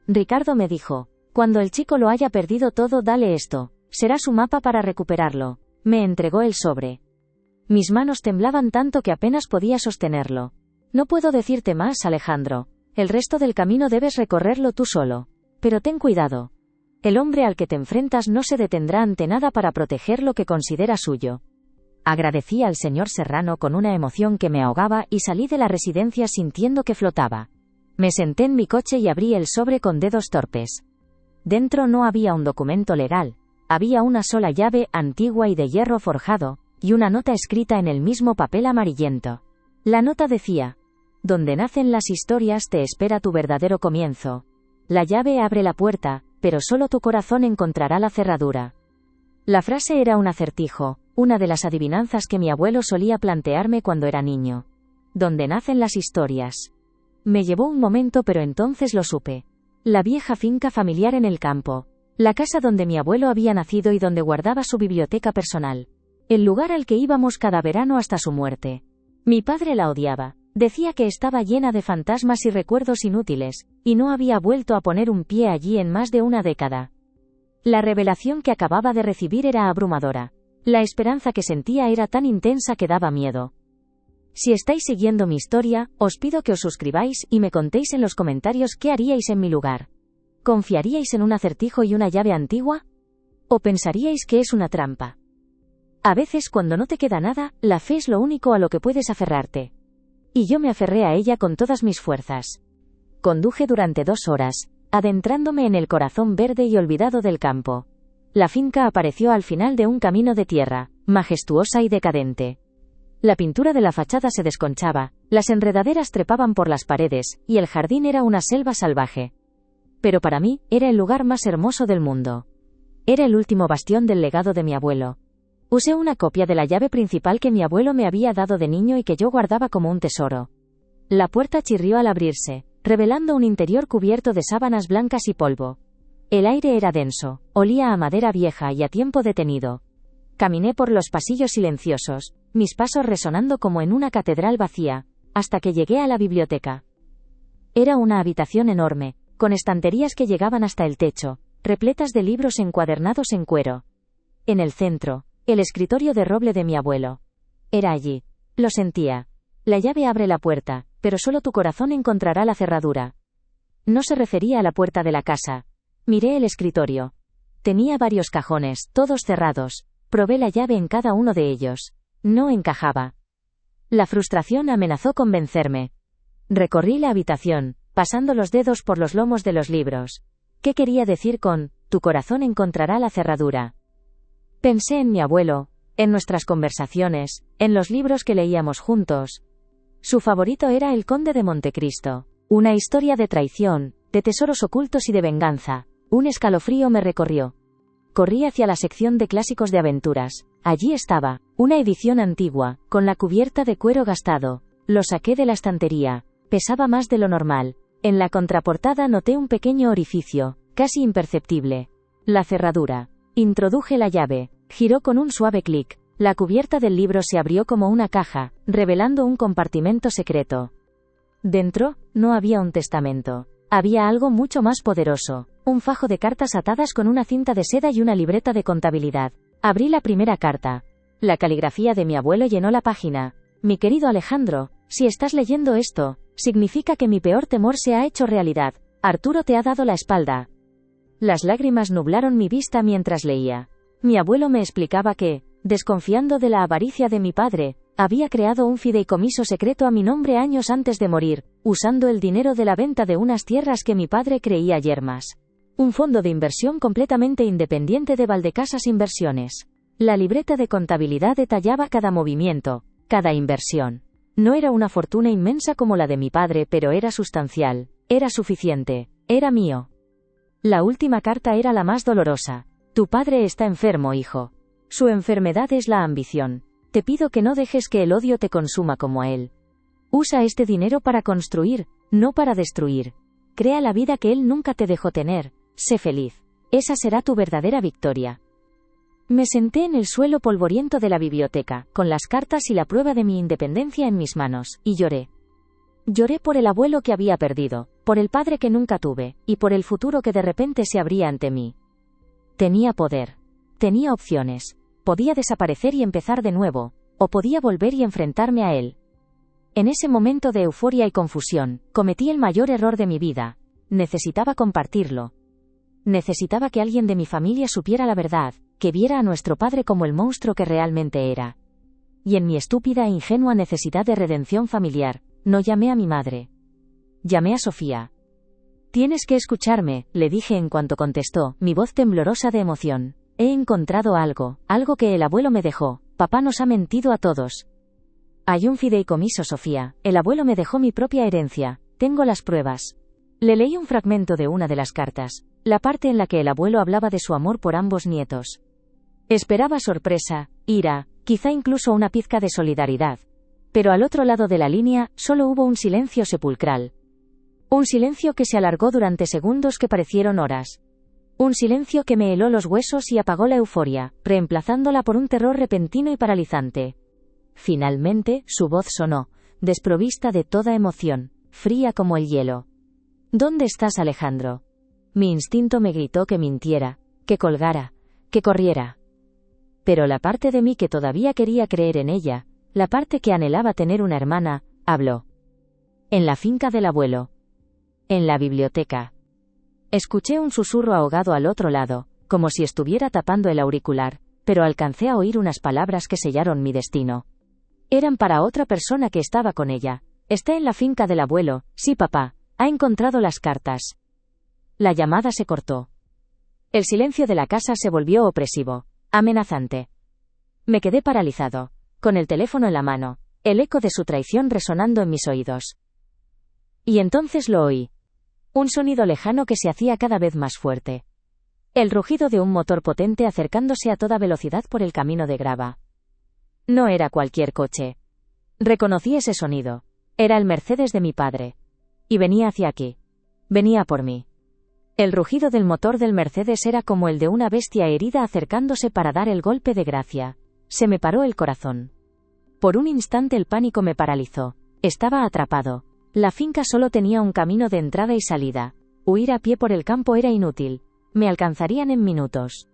Ricardo me dijo, cuando el chico lo haya perdido todo, dale esto, será su mapa para recuperarlo. Me entregó el sobre. Mis manos temblaban tanto que apenas podía sostenerlo. No puedo decirte más, Alejandro. El resto del camino debes recorrerlo tú solo. Pero ten cuidado. El hombre al que te enfrentas no se detendrá ante nada para proteger lo que considera suyo. Agradecí al señor Serrano con una emoción que me ahogaba y salí de la residencia sintiendo que flotaba. Me senté en mi coche y abrí el sobre con dedos torpes. Dentro no había un documento legal, había una sola llave antigua y de hierro forjado, y una nota escrita en el mismo papel amarillento. La nota decía: donde nacen las historias te espera tu verdadero comienzo. La llave abre la puerta, pero solo tu corazón encontrará la cerradura. La frase era un acertijo, una de las adivinanzas que mi abuelo solía plantearme cuando era niño. Donde nacen las historias. Me llevó un momento, pero entonces lo supe. La vieja finca familiar en el campo. La casa donde mi abuelo había nacido y donde guardaba su biblioteca personal. El lugar al que íbamos cada verano hasta su muerte. Mi padre la odiaba. Decía que estaba llena de fantasmas y recuerdos inútiles, y no había vuelto a poner un pie allí en más de una década. La revelación que acababa de recibir era abrumadora. La esperanza que sentía era tan intensa que daba miedo. Si estáis siguiendo mi historia, os pido que os suscribáis y me contéis en los comentarios qué haríais en mi lugar. ¿Confiaríais en un acertijo y una llave antigua? ¿O pensaríais que es una trampa? A veces, cuando no te queda nada, la fe es lo único a lo que puedes aferrarte. Y yo me aferré a ella con todas mis fuerzas. Conduje durante 2 horas, adentrándome en el corazón verde y olvidado del campo. La finca apareció al final de un camino de tierra, majestuosa y decadente. La pintura de la fachada se desconchaba, las enredaderas trepaban por las paredes, y el jardín era una selva salvaje. Pero para mí, era el lugar más hermoso del mundo. Era el último bastión del legado de mi abuelo. Usé una copia de la llave principal que mi abuelo me había dado de niño y que yo guardaba como un tesoro. La puerta chirrió al abrirse, revelando un interior cubierto de sábanas blancas y polvo. El aire era denso, olía a madera vieja y a tiempo detenido. Caminé por los pasillos silenciosos, mis pasos resonando como en una catedral vacía, hasta que llegué a la biblioteca. Era una habitación enorme, con estanterías que llegaban hasta el techo, repletas de libros encuadernados en cuero. En el centro, el escritorio de roble de mi abuelo. Era allí. Lo sentía. La llave abre la puerta, pero solo tu corazón encontrará la cerradura. No se refería a la puerta de la casa. Miré el escritorio. Tenía varios cajones, todos cerrados. Probé la llave en cada uno de ellos. No encajaba. La frustración amenazó con vencerme. Recorrí la habitación, pasando los dedos por los lomos de los libros. ¿Qué quería decir con, tu corazón encontrará la cerradura? Pensé en mi abuelo, en nuestras conversaciones, en los libros que leíamos juntos. Su favorito era El Conde de Montecristo. Una historia de traición, de tesoros ocultos y de venganza. Un escalofrío me recorrió. Corrí hacia la sección de clásicos de aventuras. Allí estaba, una edición antigua, con la cubierta de cuero gastado. Lo saqué de la estantería. Pesaba más de lo normal. En la contraportada noté un pequeño orificio, casi imperceptible. La cerradura. Introduje la llave. Giró con un suave clic. La cubierta del libro se abrió como una caja, revelando un compartimento secreto. Dentro, no había un testamento. Había algo mucho más poderoso. Un fajo de cartas atadas con una cinta de seda y una libreta de contabilidad. Abrí la primera carta. La caligrafía de mi abuelo llenó la página. Mi querido Alejandro, si estás leyendo esto, significa que mi peor temor se ha hecho realidad. Arturo te ha dado la espalda. Las lágrimas nublaron mi vista mientras leía. Mi abuelo me explicaba que, desconfiando de la avaricia de mi padre, había creado un fideicomiso secreto a mi nombre años antes de morir, usando el dinero de la venta de unas tierras que mi padre creía yermas. Un fondo de inversión completamente independiente de Valdecasas Inversiones. La libreta de contabilidad detallaba cada movimiento, cada inversión. No era una fortuna inmensa como la de mi padre, pero era sustancial, era suficiente, era mío. La última carta era la más dolorosa. Tu padre está enfermo, hijo. Su enfermedad es la ambición. Te pido que no dejes que el odio te consuma como a él. Usa este dinero para construir, no para destruir. Crea la vida que él nunca te dejó tener. Sé feliz. Esa será tu verdadera victoria. Me senté en el suelo polvoriento de la biblioteca, con las cartas y la prueba de mi independencia en mis manos, y lloré. Lloré por el abuelo que había perdido, por el padre que nunca tuve, y por el futuro que de repente se abría ante mí. Tenía poder. Tenía opciones. Podía desaparecer y empezar de nuevo, o podía volver y enfrentarme a él. En ese momento de euforia y confusión, cometí el mayor error de mi vida. Necesitaba compartirlo. Necesitaba que alguien de mi familia supiera la verdad, que viera a nuestro padre como el monstruo que realmente era. Y en mi estúpida e ingenua necesidad de redención familiar, no llamé a mi madre. Llamé a Sofía. Tienes que escucharme, le dije en cuanto contestó, mi voz temblorosa de emoción. He encontrado algo que el abuelo me dejó. Papá nos ha mentido a todos. Hay un fideicomiso, Sofía. El abuelo me dejó mi propia herencia. Tengo las pruebas. Le leí un fragmento de una de las cartas, la parte en la que el abuelo hablaba de su amor por ambos nietos. Esperaba sorpresa, ira, quizá incluso una pizca de solidaridad. Pero al otro lado de la línea, solo hubo un silencio sepulcral. Un silencio que se alargó durante segundos que parecieron horas. Un silencio que me heló los huesos y apagó la euforia, reemplazándola por un terror repentino y paralizante. Finalmente, su voz sonó, desprovista de toda emoción, fría como el hielo. ¿Dónde estás, Alejandro? Mi instinto me gritó que mintiera, que colgara, que corriera. Pero la parte de mí que todavía quería creer en ella, la parte que anhelaba tener una hermana, habló. En la finca del abuelo. En la biblioteca. Escuché un susurro ahogado al otro lado, como si estuviera tapando el auricular, pero alcancé a oír unas palabras que sellaron mi destino. Eran para otra persona que estaba con ella. Está en la finca del abuelo, sí papá, ha encontrado las cartas. La llamada se cortó. El silencio de la casa se volvió opresivo, amenazante. Me quedé paralizado, con el teléfono en la mano, el eco de su traición resonando en mis oídos. Y entonces lo oí. Un sonido lejano que se hacía cada vez más fuerte. El rugido de un motor potente acercándose a toda velocidad por el camino de grava. No era cualquier coche. Reconocí ese sonido. Era el Mercedes de mi padre. Y venía hacia aquí. Venía por mí. El rugido del motor del Mercedes era como el de una bestia herida acercándose para dar el golpe de gracia. Se me paró el corazón. Por un instante el pánico me paralizó. Estaba atrapado. La finca solo tenía un camino de entrada y salida. Huir a pie por el campo era inútil. Me alcanzarían en minutos.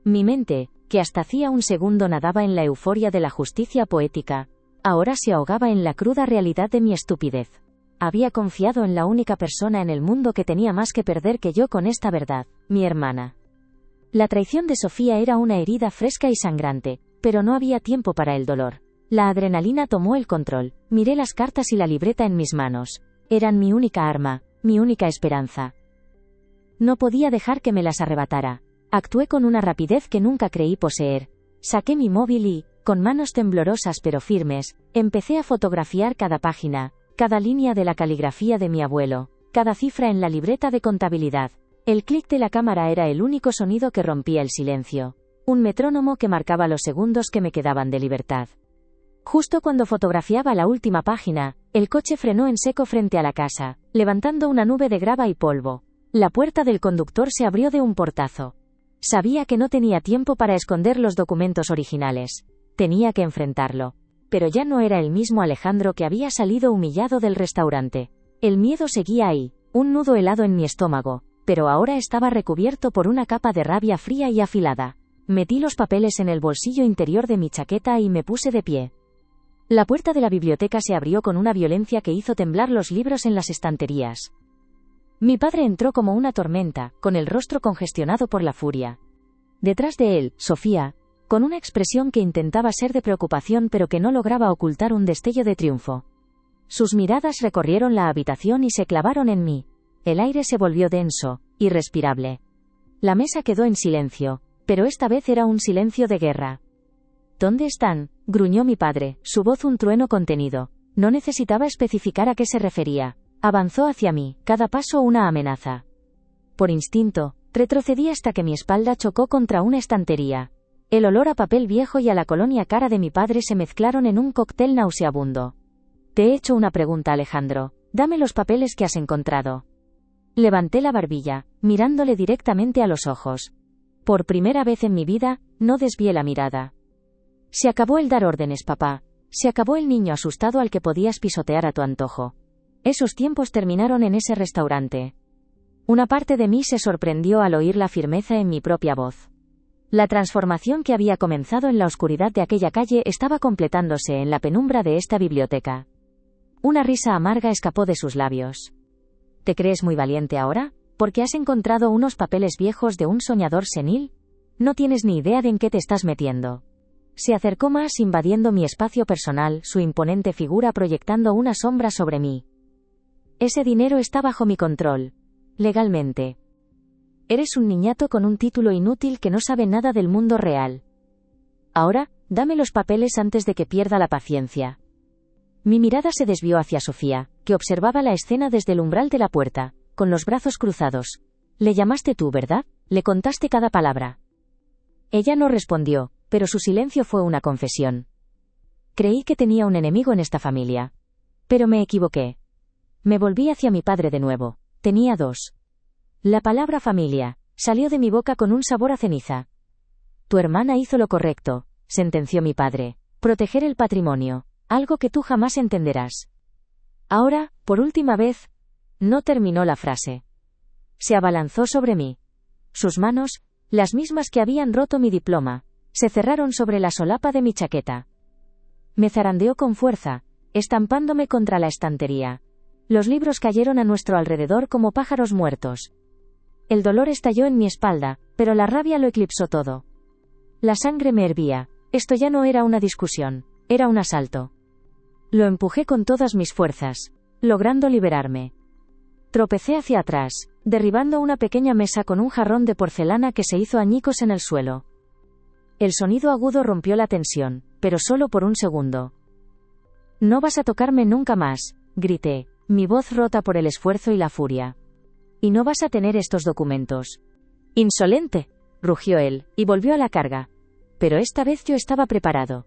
Mi mente, que hasta hacía un segundo nadaba en la euforia de la justicia poética, ahora se ahogaba en la cruda realidad de mi estupidez. Había confiado en la única persona en el mundo que tenía más que perder que yo con esta verdad, mi hermana. La traición de Sofía era una herida fresca y sangrante, pero no había tiempo para el dolor. La adrenalina tomó el control. Miré las cartas y la libreta en mis manos. Eran mi única arma, mi única esperanza. No podía dejar que me las arrebatara. Actué con una rapidez que nunca creí poseer. Saqué mi móvil y, con manos temblorosas pero firmes, empecé a fotografiar cada página, cada línea de la caligrafía de mi abuelo, cada cifra en la libreta de contabilidad. El clic de la cámara era el único sonido que rompía el silencio. Un metrónomo que marcaba los segundos que me quedaban de libertad. Justo cuando fotografiaba la última página, el coche frenó en seco frente a la casa, levantando una nube de grava y polvo. La puerta del conductor se abrió de un portazo. Sabía que no tenía tiempo para esconder los documentos originales. Tenía que enfrentarlo. Pero ya no era el mismo Alejandro que había salido humillado del restaurante. El miedo seguía ahí, un nudo helado en mi estómago, pero ahora estaba recubierto por una capa de rabia fría y afilada. Metí los papeles en el bolsillo interior de mi chaqueta y me puse de pie. La puerta de la biblioteca se abrió con una violencia que hizo temblar los libros en las estanterías. Mi padre entró como una tormenta, con el rostro congestionado por la furia. Detrás de él, Sofía, con una expresión que intentaba ser de preocupación pero que no lograba ocultar un destello de triunfo. Sus miradas recorrieron la habitación y se clavaron en mí. El aire se volvió denso, irrespirable. La mesa quedó en silencio, pero esta vez era un silencio de guerra. ¿Dónde están?, gruñó mi padre, su voz un trueno contenido. No necesitaba especificar a qué se refería. Avanzó hacia mí, cada paso una amenaza. Por instinto, retrocedí hasta que mi espalda chocó contra una estantería. El olor a papel viejo y a la colonia cara de mi padre se mezclaron en un cóctel nauseabundo. Te he hecho una pregunta, Alejandro. Dame los papeles que has encontrado. Levanté la barbilla, mirándole directamente a los ojos. Por primera vez en mi vida, no desvié la mirada. Se acabó el dar órdenes, papá. Se acabó el niño asustado al que podías pisotear a tu antojo. Esos tiempos terminaron en ese restaurante. Una parte de mí se sorprendió al oír la firmeza en mi propia voz. La transformación que había comenzado en la oscuridad de aquella calle estaba completándose en la penumbra de esta biblioteca. Una risa amarga escapó de sus labios. ¿Te crees muy valiente ahora? ¿Porque has encontrado unos papeles viejos de un soñador senil? No tienes ni idea de en qué te estás metiendo. Se acercó más invadiendo mi espacio personal, su imponente figura proyectando una sombra sobre mí. Ese dinero está bajo mi control. Legalmente. Eres un niñato con un título inútil que no sabe nada del mundo real. Ahora, dame los papeles antes de que pierda la paciencia. Mi mirada se desvió hacia Sofía, que observaba la escena desde el umbral de la puerta, con los brazos cruzados. Le llamaste tú, ¿verdad? Le contaste cada palabra. Ella no respondió, pero su silencio fue una confesión. Creí que tenía un enemigo en esta familia. Pero me equivoqué. Me volví hacia mi padre de nuevo. Tenía dos. La palabra familia salió de mi boca con un sabor a ceniza. Tu hermana hizo lo correcto, sentenció mi padre. Proteger el patrimonio, algo que tú jamás entenderás. Ahora, por última vez, no terminó la frase. Se abalanzó sobre mí. Sus manos, las mismas que habían roto mi diploma, se cerraron sobre la solapa de mi chaqueta. Me zarandeó con fuerza, estampándome contra la estantería. Los libros cayeron a nuestro alrededor como pájaros muertos. El dolor estalló en mi espalda, pero la rabia lo eclipsó todo. La sangre me hervía. Esto ya no era una discusión, era un asalto. Lo empujé con todas mis fuerzas, logrando liberarme. Tropecé hacia atrás, derribando una pequeña mesa con un jarrón de porcelana que se hizo añicos en el suelo. El sonido agudo rompió la tensión, pero solo por un segundo. No vas a tocarme nunca más, grité, mi voz rota por el esfuerzo y la furia. Y no vas a tener estos documentos. Insolente, rugió él, y volvió a la carga. Pero esta vez yo estaba preparado.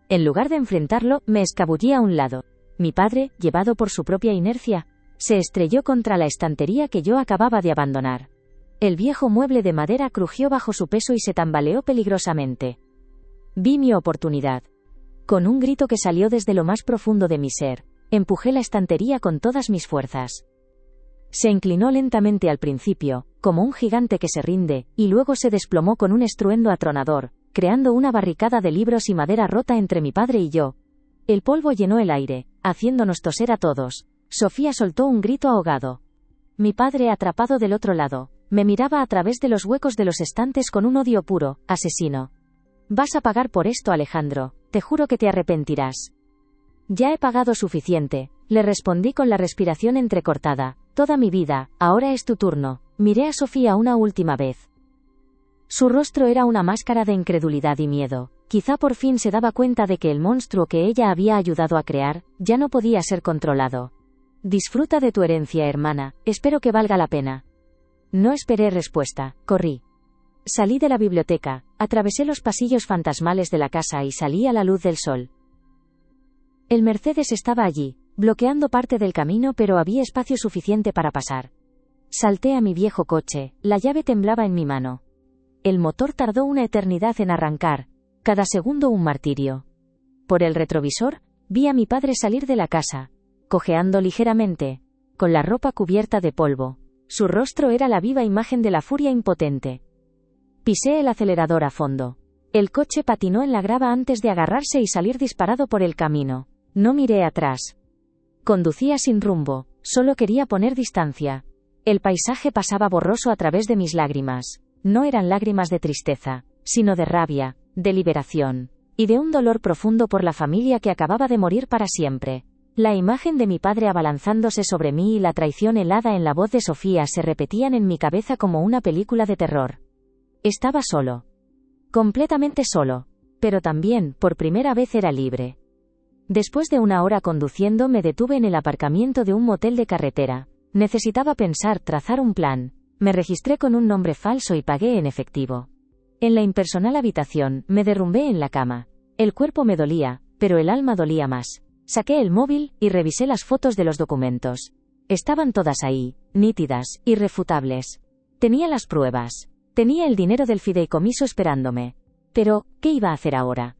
En lugar de enfrentarlo, me escabullí a un lado. Mi padre, llevado por su propia inercia, se estrelló contra la estantería que yo acababa de abandonar. El viejo mueble de madera crujió bajo su peso y se tambaleó peligrosamente. Vi mi oportunidad. Con un grito que salió desde lo más profundo de mi ser, empujé la estantería con todas mis fuerzas. Se inclinó lentamente al principio, como un gigante que se rinde, y luego se desplomó con un estruendo atronador, creando una barricada de libros y madera rota entre mi padre y yo. El polvo llenó el aire, haciéndonos toser a todos. Sofía soltó un grito ahogado. Mi padre, atrapado del otro lado, me miraba a través de los huecos de los estantes con un odio puro, asesino. Vas a pagar por esto, Alejandro, te juro que te arrepentirás. Ya he pagado suficiente, le respondí con la respiración entrecortada. Toda mi vida, ahora es tu turno. Miré a Sofía una última vez. Su rostro era una máscara de incredulidad y miedo. Quizá por fin se daba cuenta de que el monstruo que ella había ayudado a crear, ya no podía ser controlado. Disfruta de tu herencia, hermana, espero que valga la pena. No esperé respuesta, corrí. Salí de la biblioteca, atravesé los pasillos fantasmales de la casa y salí a la luz del sol. El Mercedes estaba allí, bloqueando parte del camino, pero había espacio suficiente para pasar. Salté a mi viejo coche, la llave temblaba en mi mano. El motor tardó una eternidad en arrancar, cada segundo un martirio. Por el retrovisor, vi a mi padre salir de la casa, cojeando ligeramente, con la ropa cubierta de polvo. Su rostro era la viva imagen de la furia impotente. Pisé el acelerador a fondo. El coche patinó en la grava antes de agarrarse y salir disparado por el camino. No miré atrás. Conducía sin rumbo, solo quería poner distancia. El paisaje pasaba borroso a través de mis lágrimas. No eran lágrimas de tristeza, sino de rabia, de liberación, y de un dolor profundo por la familia que acababa de morir para siempre. La imagen de mi padre abalanzándose sobre mí y la traición helada en la voz de Sofía se repetían en mi cabeza como una película de terror. Estaba solo. Completamente solo. Pero también, por primera vez, era libre. Después de una hora conduciendo me detuve en el aparcamiento de un motel de carretera. Necesitaba pensar, trazar un plan. Me registré con un nombre falso y pagué en efectivo. En la impersonal habitación, me derrumbé en la cama. El cuerpo me dolía, pero el alma dolía más. Saqué el móvil y revisé las fotos de los documentos. Estaban todas ahí, nítidas, irrefutables. Tenía las pruebas. Tenía el dinero del fideicomiso esperándome. Pero, ¿qué iba a hacer ahora?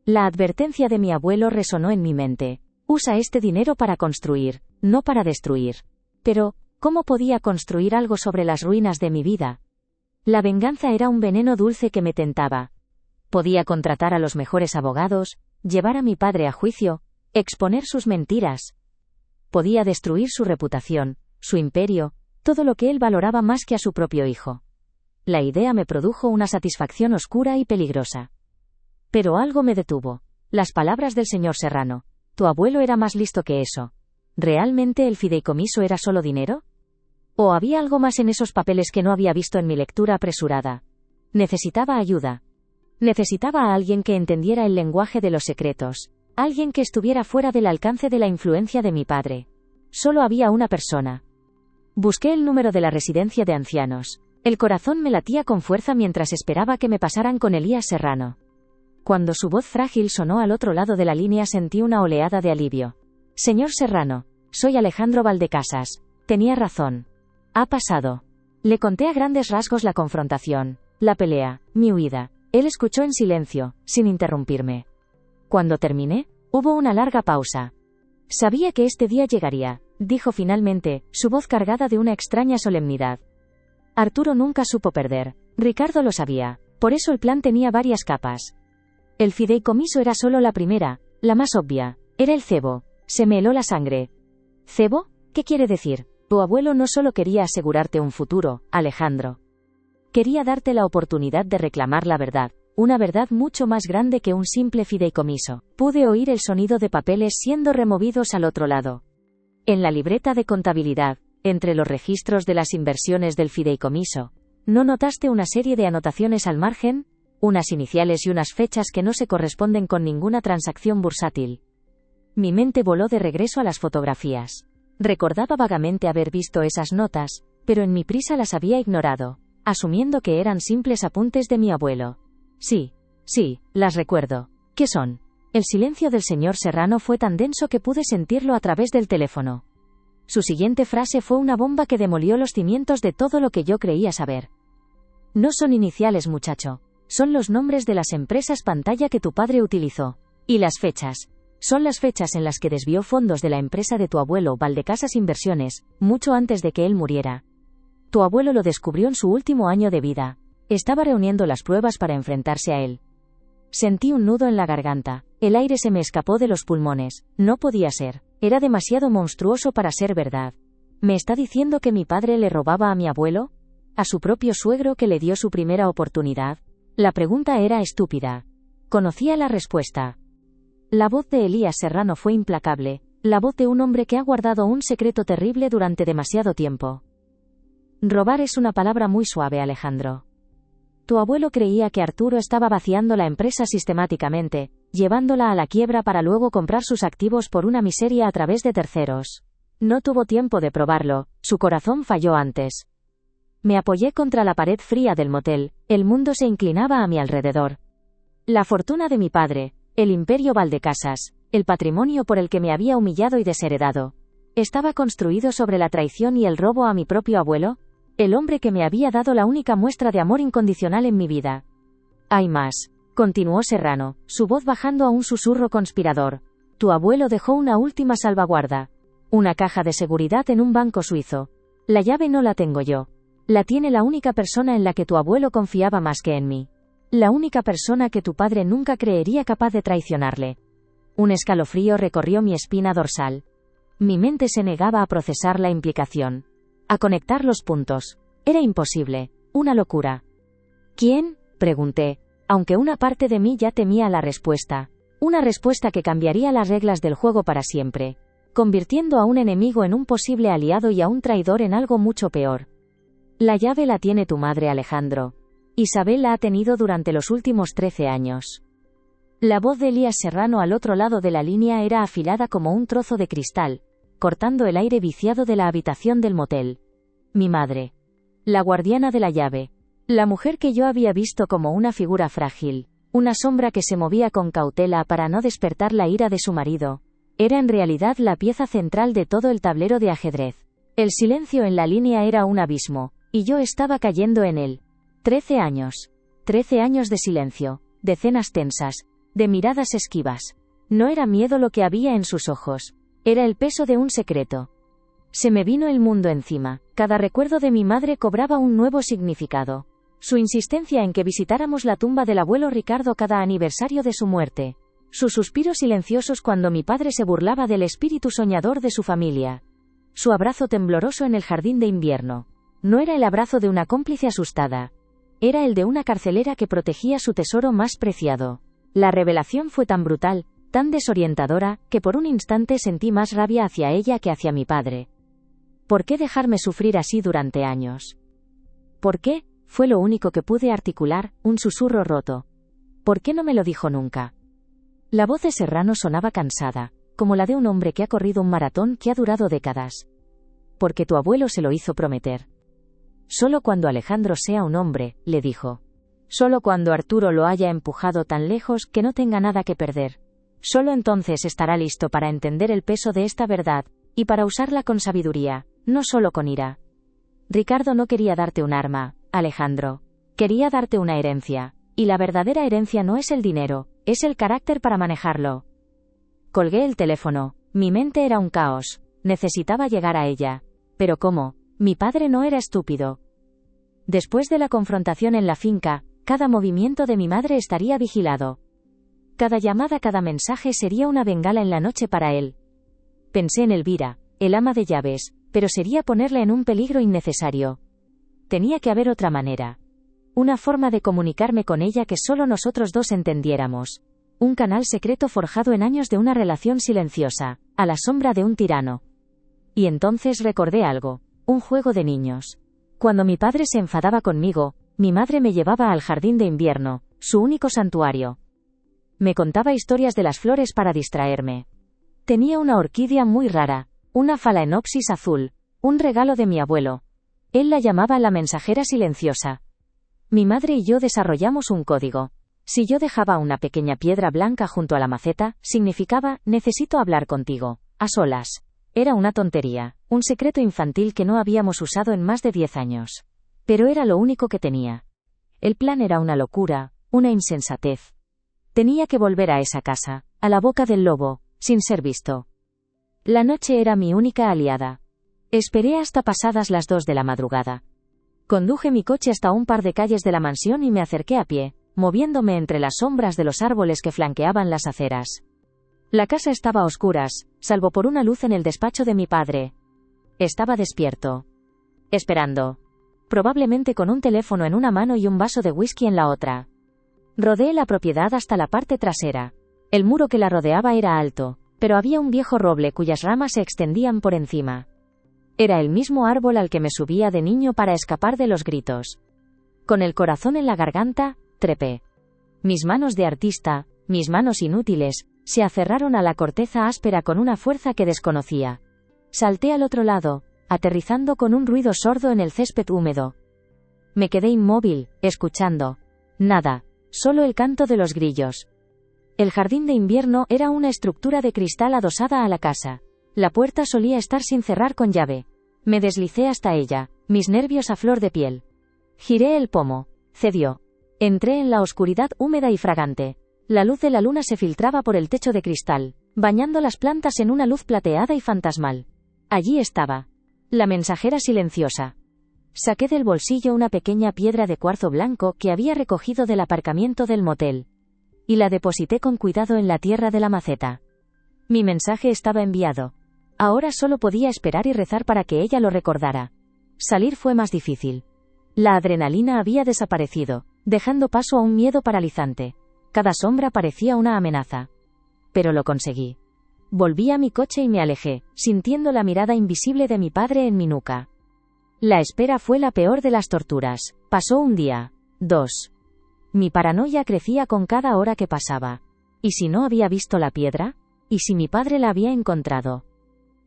La advertencia de mi abuelo resonó en mi mente. Usa este dinero para construir, no para destruir. Pero, ¿cómo podía construir algo sobre las ruinas de mi vida? La venganza era un veneno dulce que me tentaba. Podía contratar a los mejores abogados, llevar a mi padre a juicio, exponer sus mentiras. Podía destruir su reputación, su imperio, todo lo que él valoraba más que a su propio hijo. La idea me produjo una satisfacción oscura y peligrosa. Pero algo me detuvo. Las palabras del señor Serrano. Tu abuelo era más listo que eso. ¿Realmente el fideicomiso era solo dinero? ¿O había algo más en esos papeles que no había visto en mi lectura apresurada? Necesitaba ayuda. Necesitaba a alguien que entendiera el lenguaje de los secretos. Alguien que estuviera fuera del alcance de la influencia de mi padre. Solo había una persona. Busqué el número de la residencia de ancianos. El corazón me latía con fuerza mientras esperaba que me pasaran con Elías Serrano. Cuando su voz frágil sonó al otro lado de la línea sentí una oleada de alivio. Señor Serrano, soy Alejandro Valdecasas. Tenía razón. Ha pasado. Le conté a grandes rasgos la confrontación, la pelea, mi huida. Él escuchó en silencio, sin interrumpirme. Cuando terminé, hubo una larga pausa. Sabía que este día llegaría, dijo finalmente, su voz cargada de una extraña solemnidad. Arturo nunca supo perder. Ricardo lo sabía. Por eso el plan tenía varias capas. El fideicomiso era solo la primera, la más obvia. Era el cebo. Se me heló la sangre. ¿Cebo? ¿Qué quiere decir? Tu abuelo no solo quería asegurarte un futuro, Alejandro. Quería darte la oportunidad de reclamar la verdad, una verdad mucho más grande que un simple fideicomiso. Pude oír el sonido de papeles siendo removidos al otro lado. En la libreta de contabilidad, entre los registros de las inversiones del fideicomiso, ¿no notaste una serie de anotaciones al margen? Unas iniciales y unas fechas que no se corresponden con ninguna transacción bursátil. Mi mente voló de regreso a las fotografías. Recordaba vagamente haber visto esas notas, pero en mi prisa las había ignorado, asumiendo que eran simples apuntes de mi abuelo. Sí, las recuerdo. ¿Qué son? El silencio del señor Serrano fue tan denso que pude sentirlo a través del teléfono. Su siguiente frase fue una bomba que demolió los cimientos de todo lo que yo creía saber. No son iniciales, muchacho. Son los nombres de las empresas pantalla que tu padre utilizó. Y las fechas. Son las fechas en las que desvió fondos de la empresa de tu abuelo Valdecasas Inversiones, mucho antes de que él muriera. Tu abuelo lo descubrió en su último año de vida. Estaba reuniendo las pruebas para enfrentarse a él. Sentí un nudo en la garganta. El aire se me escapó de los pulmones. No podía ser. Era demasiado monstruoso para ser verdad. ¿Me está diciendo que mi padre le robaba a mi abuelo? ¿A su propio suegro que le dio su primera oportunidad? La pregunta era estúpida. Conocía la respuesta. La voz de Elías Serrano fue implacable. La voz de un hombre que ha guardado un secreto terrible durante demasiado tiempo. Robar es una palabra muy suave, Alejandro. Tu abuelo creía que Arturo estaba vaciando la empresa sistemáticamente, llevándola a la quiebra para luego comprar sus activos por una miseria a través de terceros. No tuvo tiempo de probarlo, su corazón falló antes. Me apoyé contra la pared fría del motel, el mundo se inclinaba a mi alrededor. La fortuna de mi padre, el imperio Valdecasas, el patrimonio por el que me había humillado y desheredado, ¿estaba construido sobre la traición y el robo a mi propio abuelo? El hombre que me había dado la única muestra de amor incondicional en mi vida. Hay más, continuó Serrano, su voz bajando a un susurro conspirador. Tu abuelo dejó una última salvaguarda. Una caja de seguridad en un banco suizo. La llave no la tengo yo. La tiene la única persona en la que tu abuelo confiaba más que en mí. La única persona que tu padre nunca creería capaz de traicionarle. Un escalofrío recorrió mi espina dorsal. Mi mente se negaba a procesar la implicación. A conectar los puntos. Era imposible. Una locura. ¿Quién? Pregunté, aunque una parte de mí ya temía la respuesta. Una respuesta que cambiaría las reglas del juego para siempre, convirtiendo a un enemigo en un posible aliado y a un traidor en algo mucho peor. La llave la tiene tu madre, Alejandro. Isabel la ha tenido durante los últimos 13 años. La voz de Elías Serrano al otro lado de la línea era afilada como un trozo de cristal, cortando el aire viciado de la habitación del motel. Mi madre. La guardiana de la llave. La mujer que yo había visto como una figura frágil, una sombra que se movía con cautela para no despertar la ira de su marido, era en realidad la pieza central de todo el tablero de ajedrez. El silencio en la línea era un abismo, y yo estaba cayendo en él. 13 años. 13 años de silencio, de cenas tensas, de miradas esquivas. No era miedo lo que había en sus ojos. Era el peso de un secreto. Se me vino el mundo encima. Cada recuerdo de mi madre cobraba un nuevo significado. Su insistencia en que visitáramos la tumba del abuelo Ricardo cada aniversario de su muerte. Sus suspiros silenciosos cuando mi padre se burlaba del espíritu soñador de su familia. Su abrazo tembloroso en el jardín de invierno. No era el abrazo de una cómplice asustada. Era el de una carcelera que protegía su tesoro más preciado. La revelación fue tan brutal, tan desorientadora, que por un instante sentí más rabia hacia ella que hacia mi padre. ¿Por qué dejarme sufrir así durante años? ¿Por qué? Fue lo único que pude articular, un susurro roto. ¿Por qué no me lo dijo nunca? La voz de Serrano sonaba cansada, como la de un hombre que ha corrido un maratón que ha durado décadas. Porque tu abuelo se lo hizo prometer. Solo cuando Alejandro sea un hombre, le dijo. Solo cuando Arturo lo haya empujado tan lejos que no tenga nada que perder. Solo entonces estará listo para entender el peso de esta verdad, y para usarla con sabiduría, no solo con ira. Ricardo no quería darte un arma, Alejandro. Quería darte una herencia, y la verdadera herencia no es el dinero, es el carácter para manejarlo. Colgué el teléfono, mi mente era un caos, necesitaba llegar a ella. Pero ¿cómo? Mi padre no era estúpido. Después de la confrontación en la finca, cada movimiento de mi madre estaría vigilado. Cada llamada, cada mensaje sería una bengala en la noche para él. Pensé en Elvira, el ama de llaves, pero sería ponerla en un peligro innecesario. Tenía que haber otra manera. Una forma de comunicarme con ella que solo nosotros dos entendiéramos. Un canal secreto forjado en años de una relación silenciosa, a la sombra de un tirano. Y entonces recordé algo, un juego de niños. Cuando mi padre se enfadaba conmigo, mi madre me llevaba al jardín de invierno, su único santuario. Me contaba historias de las flores para distraerme. Tenía una orquídea muy rara, una phalaenopsis azul, un regalo de mi abuelo. Él la llamaba la mensajera silenciosa. Mi madre y yo desarrollamos un código. Si yo dejaba una pequeña piedra blanca junto a la maceta, significaba, necesito hablar contigo, a solas. Era una tontería, un secreto infantil que no habíamos usado en más de 10 años. Pero era lo único que tenía. El plan era una locura, una insensatez. Tenía que volver a esa casa, a la boca del lobo, sin ser visto. La noche era mi única aliada. Esperé hasta pasadas las 2 de la madrugada. Conduje mi coche hasta un par de calles de la mansión y me acerqué a pie, moviéndome entre las sombras de los árboles que flanqueaban las aceras. La casa estaba a oscuras, salvo por una luz en el despacho de mi padre. Estaba despierto. Esperando. Probablemente con un teléfono en una mano y un vaso de whisky en la otra. Rodeé la propiedad hasta la parte trasera. El muro que la rodeaba era alto, pero había un viejo roble cuyas ramas se extendían por encima. Era el mismo árbol al que me subía de niño para escapar de los gritos. Con el corazón en la garganta, trepé. Mis manos de artista, mis manos inútiles, se aferraron a la corteza áspera con una fuerza que desconocía. Salté al otro lado, aterrizando con un ruido sordo en el césped húmedo. Me quedé inmóvil, escuchando. Nada, solo el canto de los grillos. El jardín de invierno era una estructura de cristal adosada a la casa. La puerta solía estar sin cerrar con llave. Me deslicé hasta ella, mis nervios a flor de piel. Giré el pomo. Cedió. Entré en la oscuridad húmeda y fragante. La luz de la luna se filtraba por el techo de cristal, bañando las plantas en una luz plateada y fantasmal. Allí estaba. La mensajera silenciosa. Saqué del bolsillo una pequeña piedra de cuarzo blanco que había recogido del aparcamiento del motel. Y la deposité con cuidado en la tierra de la maceta. Mi mensaje estaba enviado. Ahora solo podía esperar y rezar para que ella lo recordara. Salir fue más difícil. La adrenalina había desaparecido, dejando paso a un miedo paralizante. Cada sombra parecía una amenaza. Pero lo conseguí. Volví a mi coche y me alejé, sintiendo la mirada invisible de mi padre en mi nuca. La espera fue la peor de las torturas. Pasó un día. 2. Mi paranoia crecía con cada hora que pasaba. ¿Y si no había visto la piedra? ¿Y si mi padre la había encontrado?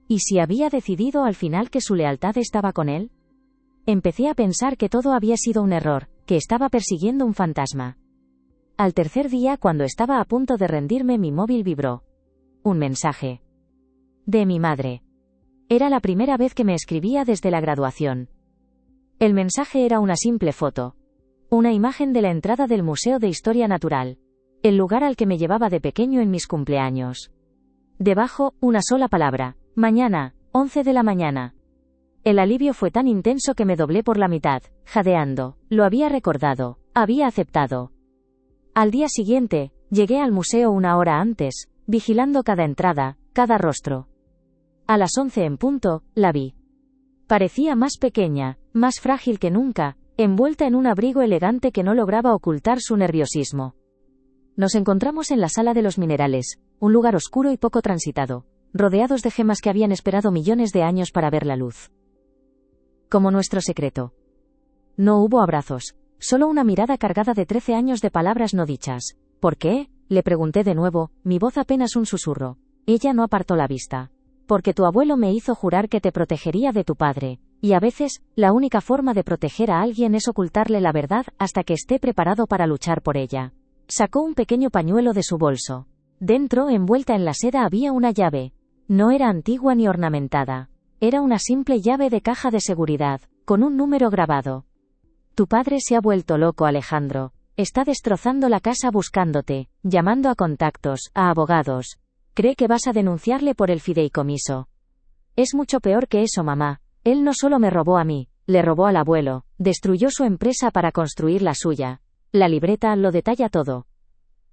¿Y si había decidido al final que su lealtad estaba con él? Empecé a pensar que todo había sido un error, que estaba persiguiendo un fantasma. Al tercer día, cuando estaba a punto de rendirme, mi móvil vibró. Un mensaje. De mi madre. Era la primera vez que me escribía desde la graduación. El mensaje era una simple foto. Una imagen de la entrada del Museo de Historia Natural. El lugar al que me llevaba de pequeño en mis cumpleaños. Debajo, una sola palabra. Mañana, 11 de la mañana. El alivio fue tan intenso que me doblé por la mitad, jadeando. Lo había recordado. Había aceptado. Al día siguiente, llegué al museo una hora antes, vigilando cada entrada, cada rostro. A las 11 en punto, la vi. Parecía más pequeña, más frágil que nunca, envuelta en un abrigo elegante que no lograba ocultar su nerviosismo. Nos encontramos en la sala de los minerales, un lugar oscuro y poco transitado, rodeados de gemas que habían esperado millones de años para ver la luz. Como nuestro secreto. No hubo abrazos, solo una mirada cargada de 13 años de palabras no dichas. ¿Por qué?, le pregunté de nuevo, mi voz apenas un susurro. Ella no apartó la vista. Porque tu abuelo me hizo jurar que te protegería de tu padre, y a veces, la única forma de proteger a alguien es ocultarle la verdad hasta que esté preparado para luchar por ella. Sacó un pequeño pañuelo de su bolso. Dentro, envuelta en la seda, había una llave. No era antigua ni ornamentada. Era una simple llave de caja de seguridad, con un número grabado. Tu padre se ha vuelto loco, Alejandro. Está destrozando la casa buscándote, llamando a contactos, a abogados. Cree que vas a denunciarle por el fideicomiso. Es mucho peor que eso, mamá. Él no solo me robó a mí, le robó al abuelo, destruyó su empresa para construir la suya. La libreta lo detalla todo.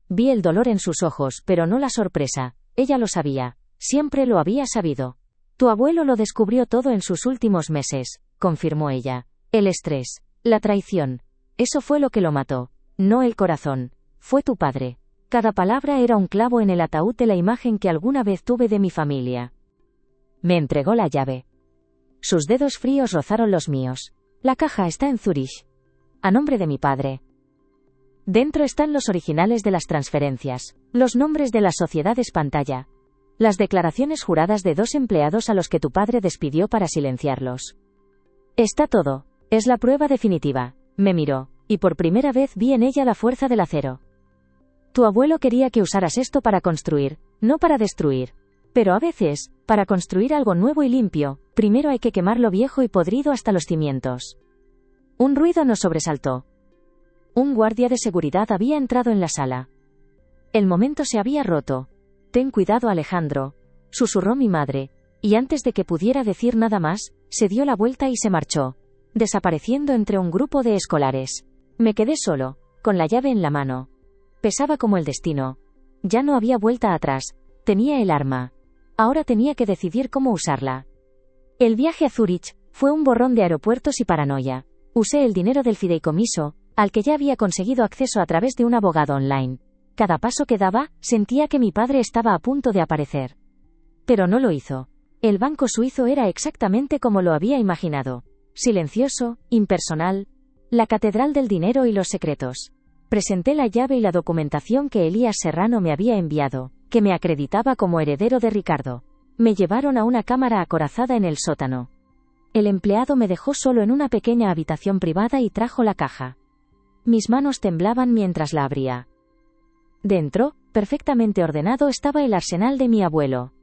Vi el dolor en sus ojos, pero no la sorpresa. Ella lo sabía. Siempre lo había sabido. Tu abuelo lo descubrió todo en sus últimos meses, confirmó ella. El estrés, la traición. Eso fue lo que lo mató. No el corazón. Fue tu padre. Cada palabra era un clavo en el ataúd de la imagen que alguna vez tuve de mi familia. Me entregó la llave. Sus dedos fríos rozaron los míos. La caja está en Zúrich. A nombre de mi padre. Dentro están los originales de las transferencias, los nombres de las sociedades pantalla, las declaraciones juradas de 2 empleados a los que tu padre despidió para silenciarlos. Está todo. Es la prueba definitiva. Me miró, y por primera vez vi en ella la fuerza del acero. Tu abuelo quería que usaras esto para construir, no para destruir. Pero a veces, para construir algo nuevo y limpio, primero hay que quemar lo viejo y podrido hasta los cimientos. Un ruido nos sobresaltó. Un guardia de seguridad había entrado en la sala. El momento se había roto. Ten cuidado, Alejandro, susurró mi madre, y antes de que pudiera decir nada más, se dio la vuelta y se marchó, desapareciendo entre un grupo de escolares. Me quedé solo, con la llave en la mano. Pesaba como el destino. Ya no había vuelta atrás. Tenía el arma. Ahora tenía que decidir cómo usarla. El viaje a Zúrich fue un borrón de aeropuertos y paranoia. Usé el dinero del fideicomiso, al que ya había conseguido acceso a través de un abogado online. Cada paso que daba, sentía que mi padre estaba a punto de aparecer. Pero no lo hizo. El banco suizo era exactamente como lo había imaginado. Silencioso, impersonal. La catedral del dinero y los secretos. Presenté la llave y la documentación que Elías Serrano me había enviado, que me acreditaba como heredero de Ricardo. Me llevaron a una cámara acorazada en el sótano. El empleado me dejó solo en una pequeña habitación privada y trajo la caja. Mis manos temblaban mientras la abría. Dentro, perfectamente ordenado, estaba el arsenal de mi abuelo.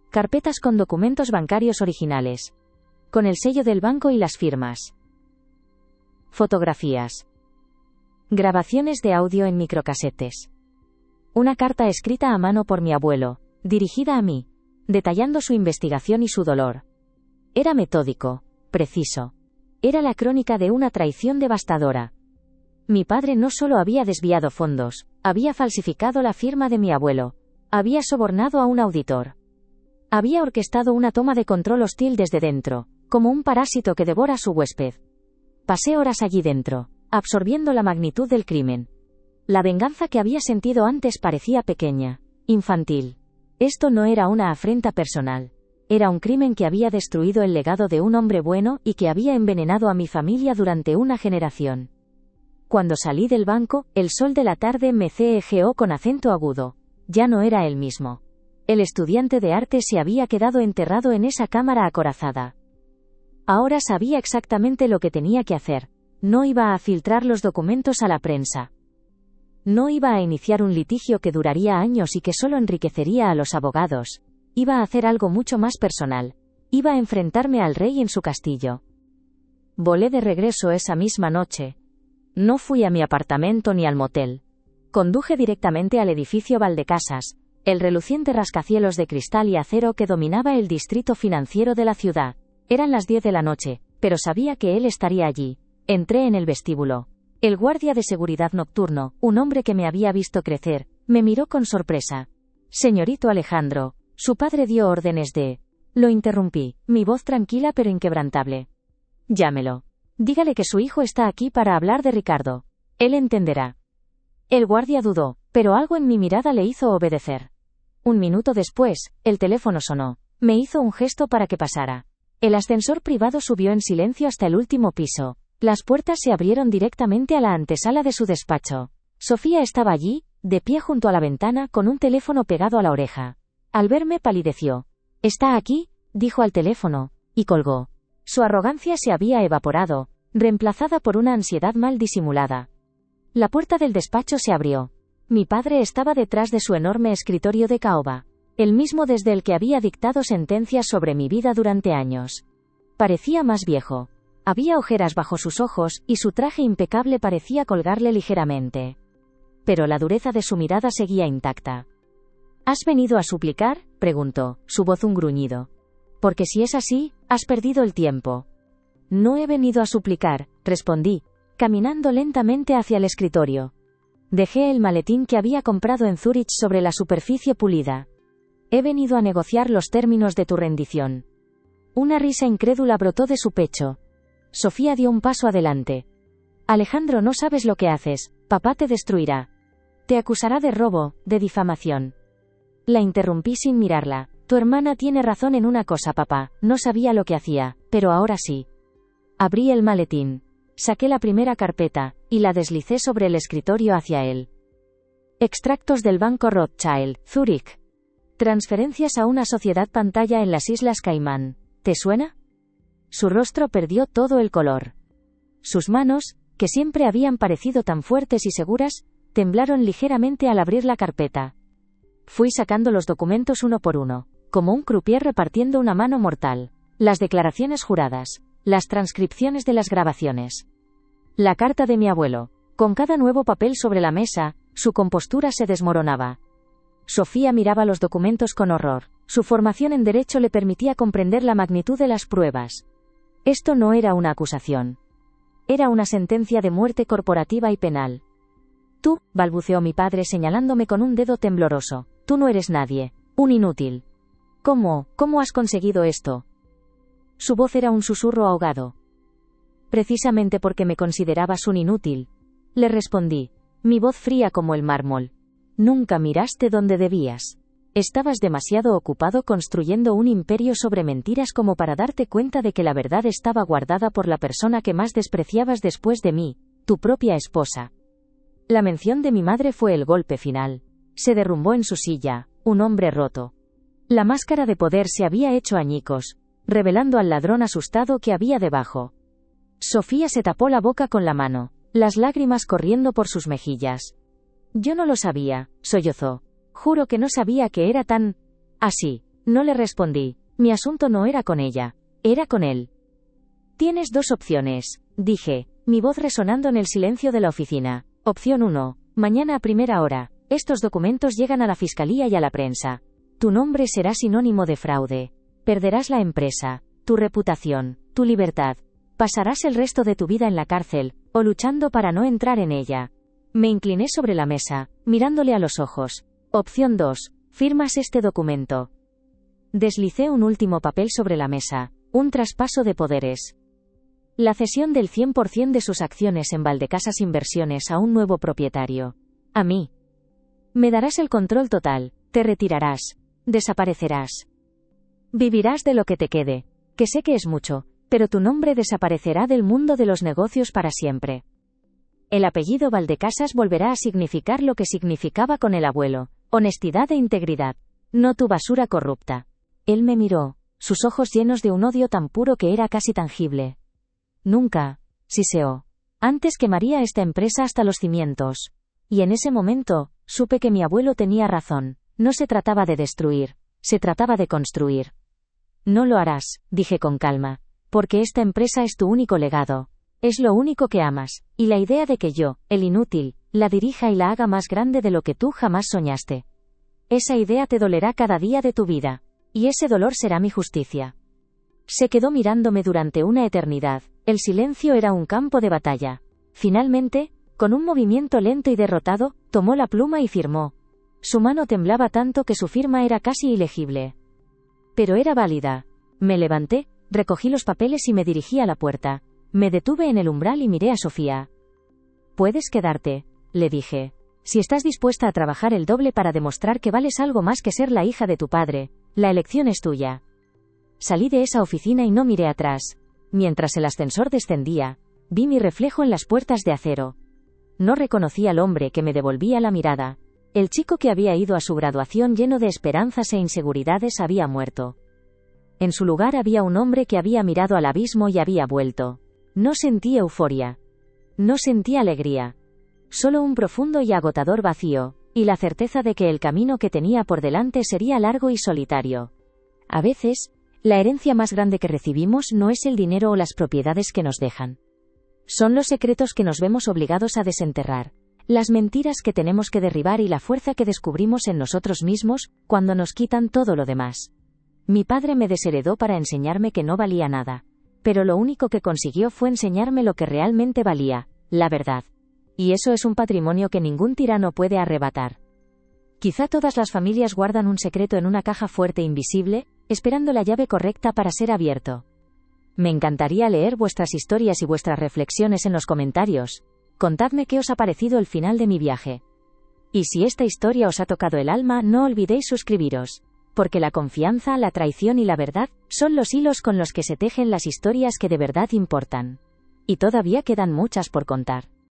Carpetas con documentos bancarios originales. Con el sello del banco y las firmas. Fotografías. Grabaciones de audio en microcasetes. Una carta escrita a mano por mi abuelo, dirigida a mí, detallando su investigación y su dolor. Era metódico, preciso. Era la crónica de una traición devastadora. Mi padre no solo había desviado fondos, había falsificado la firma de mi abuelo, había sobornado a un auditor. Había orquestado una toma de control hostil desde dentro, como un parásito que devora a su huésped. Pasé horas allí dentro, absorbiendo la magnitud del crimen. La venganza que había sentido antes parecía pequeña, infantil. Esto no era una afrenta personal. Era un crimen que había destruido el legado de un hombre bueno y que había envenenado a mi familia durante una generación. Cuando salí del banco, el sol de la tarde me cejeó con acento agudo. Ya no era el mismo. El estudiante de arte se había quedado enterrado en esa cámara acorazada. Ahora sabía exactamente lo que tenía que hacer. No iba a filtrar los documentos a la prensa. No iba a iniciar un litigio que duraría años y que solo enriquecería a los abogados. Iba a hacer algo mucho más personal. Iba a enfrentarme al rey en su castillo. Volé de regreso esa misma noche. No fui a mi apartamento ni al motel. Conduje directamente al edificio Valdecasas, el reluciente rascacielos de cristal y acero que dominaba el distrito financiero de la ciudad. Eran las 10 de la noche, pero sabía que él estaría allí. Entré en el vestíbulo. El guardia de seguridad nocturno, un hombre que me había visto crecer, me miró con sorpresa. Señorito Alejandro, su padre dio órdenes de... Lo interrumpí, mi voz tranquila pero inquebrantable. Llámelo. Dígale que su hijo está aquí para hablar de Ricardo. Él entenderá. El guardia dudó, pero algo en mi mirada le hizo obedecer. Un minuto después, el teléfono sonó. Me hizo un gesto para que pasara. El ascensor privado subió en silencio hasta el último piso. Las puertas se abrieron directamente a la antesala de su despacho. Sofía estaba allí, de pie junto a la ventana, con un teléfono pegado a la oreja. Al verme palideció. ¿Está aquí?, dijo al teléfono, y colgó. Su arrogancia se había evaporado, reemplazada por una ansiedad mal disimulada. La puerta del despacho se abrió. Mi padre estaba detrás de su enorme escritorio de caoba, el mismo desde el que había dictado sentencias sobre mi vida durante años. Parecía más viejo. Había ojeras bajo sus ojos, y su traje impecable parecía colgarle ligeramente. Pero la dureza de su mirada seguía intacta. ¿Has venido a suplicar?, preguntó, su voz un gruñido. Porque si es así, has perdido el tiempo. No he venido a suplicar, respondí, caminando lentamente hacia el escritorio. Dejé el maletín que había comprado en Zúrich sobre la superficie pulida. He venido a negociar los términos de tu rendición. Una risa incrédula brotó de su pecho. Sofía dio un paso adelante. Alejandro, no sabes lo que haces, papá te destruirá. Te acusará de robo, de difamación. La interrumpí sin mirarla. Tu hermana tiene razón en una cosa, papá, no sabía lo que hacía, pero ahora sí. Abrí el maletín. Saqué la primera carpeta, y la deslicé sobre el escritorio hacia él. Extractos del Banco Rothschild, Zúrich. Transferencias a una sociedad pantalla en las Islas Caimán. ¿Te suena? Su rostro perdió todo el color. Sus manos, que siempre habían parecido tan fuertes y seguras, temblaron ligeramente al abrir la carpeta. Fui sacando los documentos uno por uno, como un croupier repartiendo una mano mortal. Las declaraciones juradas, las transcripciones de las grabaciones. La carta de mi abuelo. Con cada nuevo papel sobre la mesa, su compostura se desmoronaba. Sofía miraba los documentos con horror. Su formación en derecho le permitía comprender la magnitud de las pruebas. Esto no era una acusación. Era una sentencia de muerte corporativa y penal. Tú, balbuceó mi padre señalándome con un dedo tembloroso. Tú no eres nadie. Un inútil. ¿Cómo has conseguido esto? Su voz era un susurro ahogado. Precisamente porque me considerabas un inútil. Le respondí, mi voz fría como el mármol. Nunca miraste donde debías. Estabas demasiado ocupado construyendo un imperio sobre mentiras como para darte cuenta de que la verdad estaba guardada por la persona que más despreciabas después de mí, tu propia esposa. La mención de mi madre fue el golpe final. Se derrumbó en su silla, un hombre roto. La máscara de poder se había hecho añicos, revelando al ladrón asustado que había debajo. Sofía se tapó la boca con la mano, las lágrimas corriendo por sus mejillas. Yo no lo sabía, sollozó. Juro que no sabía que era tan... así. No le respondí. Mi asunto no era con ella. Era con él. Tienes dos opciones, dije, mi voz resonando en el silencio de la oficina. Opción 1. Mañana a primera hora. Estos documentos llegan a la fiscalía y a la prensa. Tu nombre será sinónimo de fraude. Perderás la empresa, tu reputación, tu libertad. Pasarás el resto de tu vida en la cárcel, o luchando para no entrar en ella. Me incliné sobre la mesa, mirándole a los ojos. Opción 2. Firmas este documento. Deslicé un último papel sobre la mesa, un traspaso de poderes. La cesión del 100% de sus acciones en Valdecasas Inversiones a un nuevo propietario. A mí. Me darás el control total, te retirarás, desaparecerás. Vivirás de lo que te quede, que sé que es mucho, pero tu nombre desaparecerá del mundo de los negocios para siempre. El apellido Valdecasas volverá a significar lo que significaba con el abuelo, honestidad e integridad, no tu basura corrupta. Él me miró, sus ojos llenos de un odio tan puro que era casi tangible. Nunca, siseó. Antes quemaría esta empresa hasta los cimientos. Y en ese momento, supe que mi abuelo tenía razón, no se trataba de destruir, se trataba de construir. No lo harás, dije con calma, porque esta empresa es tu único legado. Es lo único que amas, y la idea de que yo, el inútil, la dirija y la haga más grande de lo que tú jamás soñaste. Esa idea te dolerá cada día de tu vida, y ese dolor será mi justicia. Se quedó mirándome durante una eternidad, el silencio era un campo de batalla. Finalmente, con un movimiento lento y derrotado, tomó la pluma y firmó. Su mano temblaba tanto que su firma era casi ilegible. Pero era válida. Me levanté, recogí los papeles y me dirigí a la puerta. Me detuve en el umbral y miré a Sofía. Puedes quedarte, le dije. Si estás dispuesta a trabajar el doble para demostrar que vales algo más que ser la hija de tu padre, la elección es tuya. Salí de esa oficina y no miré atrás. Mientras el ascensor descendía, vi mi reflejo en las puertas de acero. No reconocí al hombre que me devolvía la mirada. El chico que había ido a su graduación lleno de esperanzas e inseguridades había muerto. En su lugar había un hombre que había mirado al abismo y había vuelto. No sentí euforia. No sentí alegría. Solo un profundo y agotador vacío, y la certeza de que el camino que tenía por delante sería largo y solitario. A veces, la herencia más grande que recibimos no es el dinero o las propiedades que nos dejan. Son los secretos que nos vemos obligados a desenterrar, las mentiras que tenemos que derribar y la fuerza que descubrimos en nosotros mismos, cuando nos quitan todo lo demás. Mi padre me desheredó para enseñarme que no valía nada. Pero lo único que consiguió fue enseñarme lo que realmente valía, la verdad. Y eso es un patrimonio que ningún tirano puede arrebatar. Quizá todas las familias guardan un secreto en una caja fuerte e invisible, esperando la llave correcta para ser abierto. Me encantaría leer vuestras historias y vuestras reflexiones en los comentarios. Contadme qué os ha parecido el final de mi viaje. Y si esta historia os ha tocado el alma, no olvidéis suscribiros. Porque la confianza, la traición y la verdad son los hilos con los que se tejen las historias que de verdad importan. Y todavía quedan muchas por contar.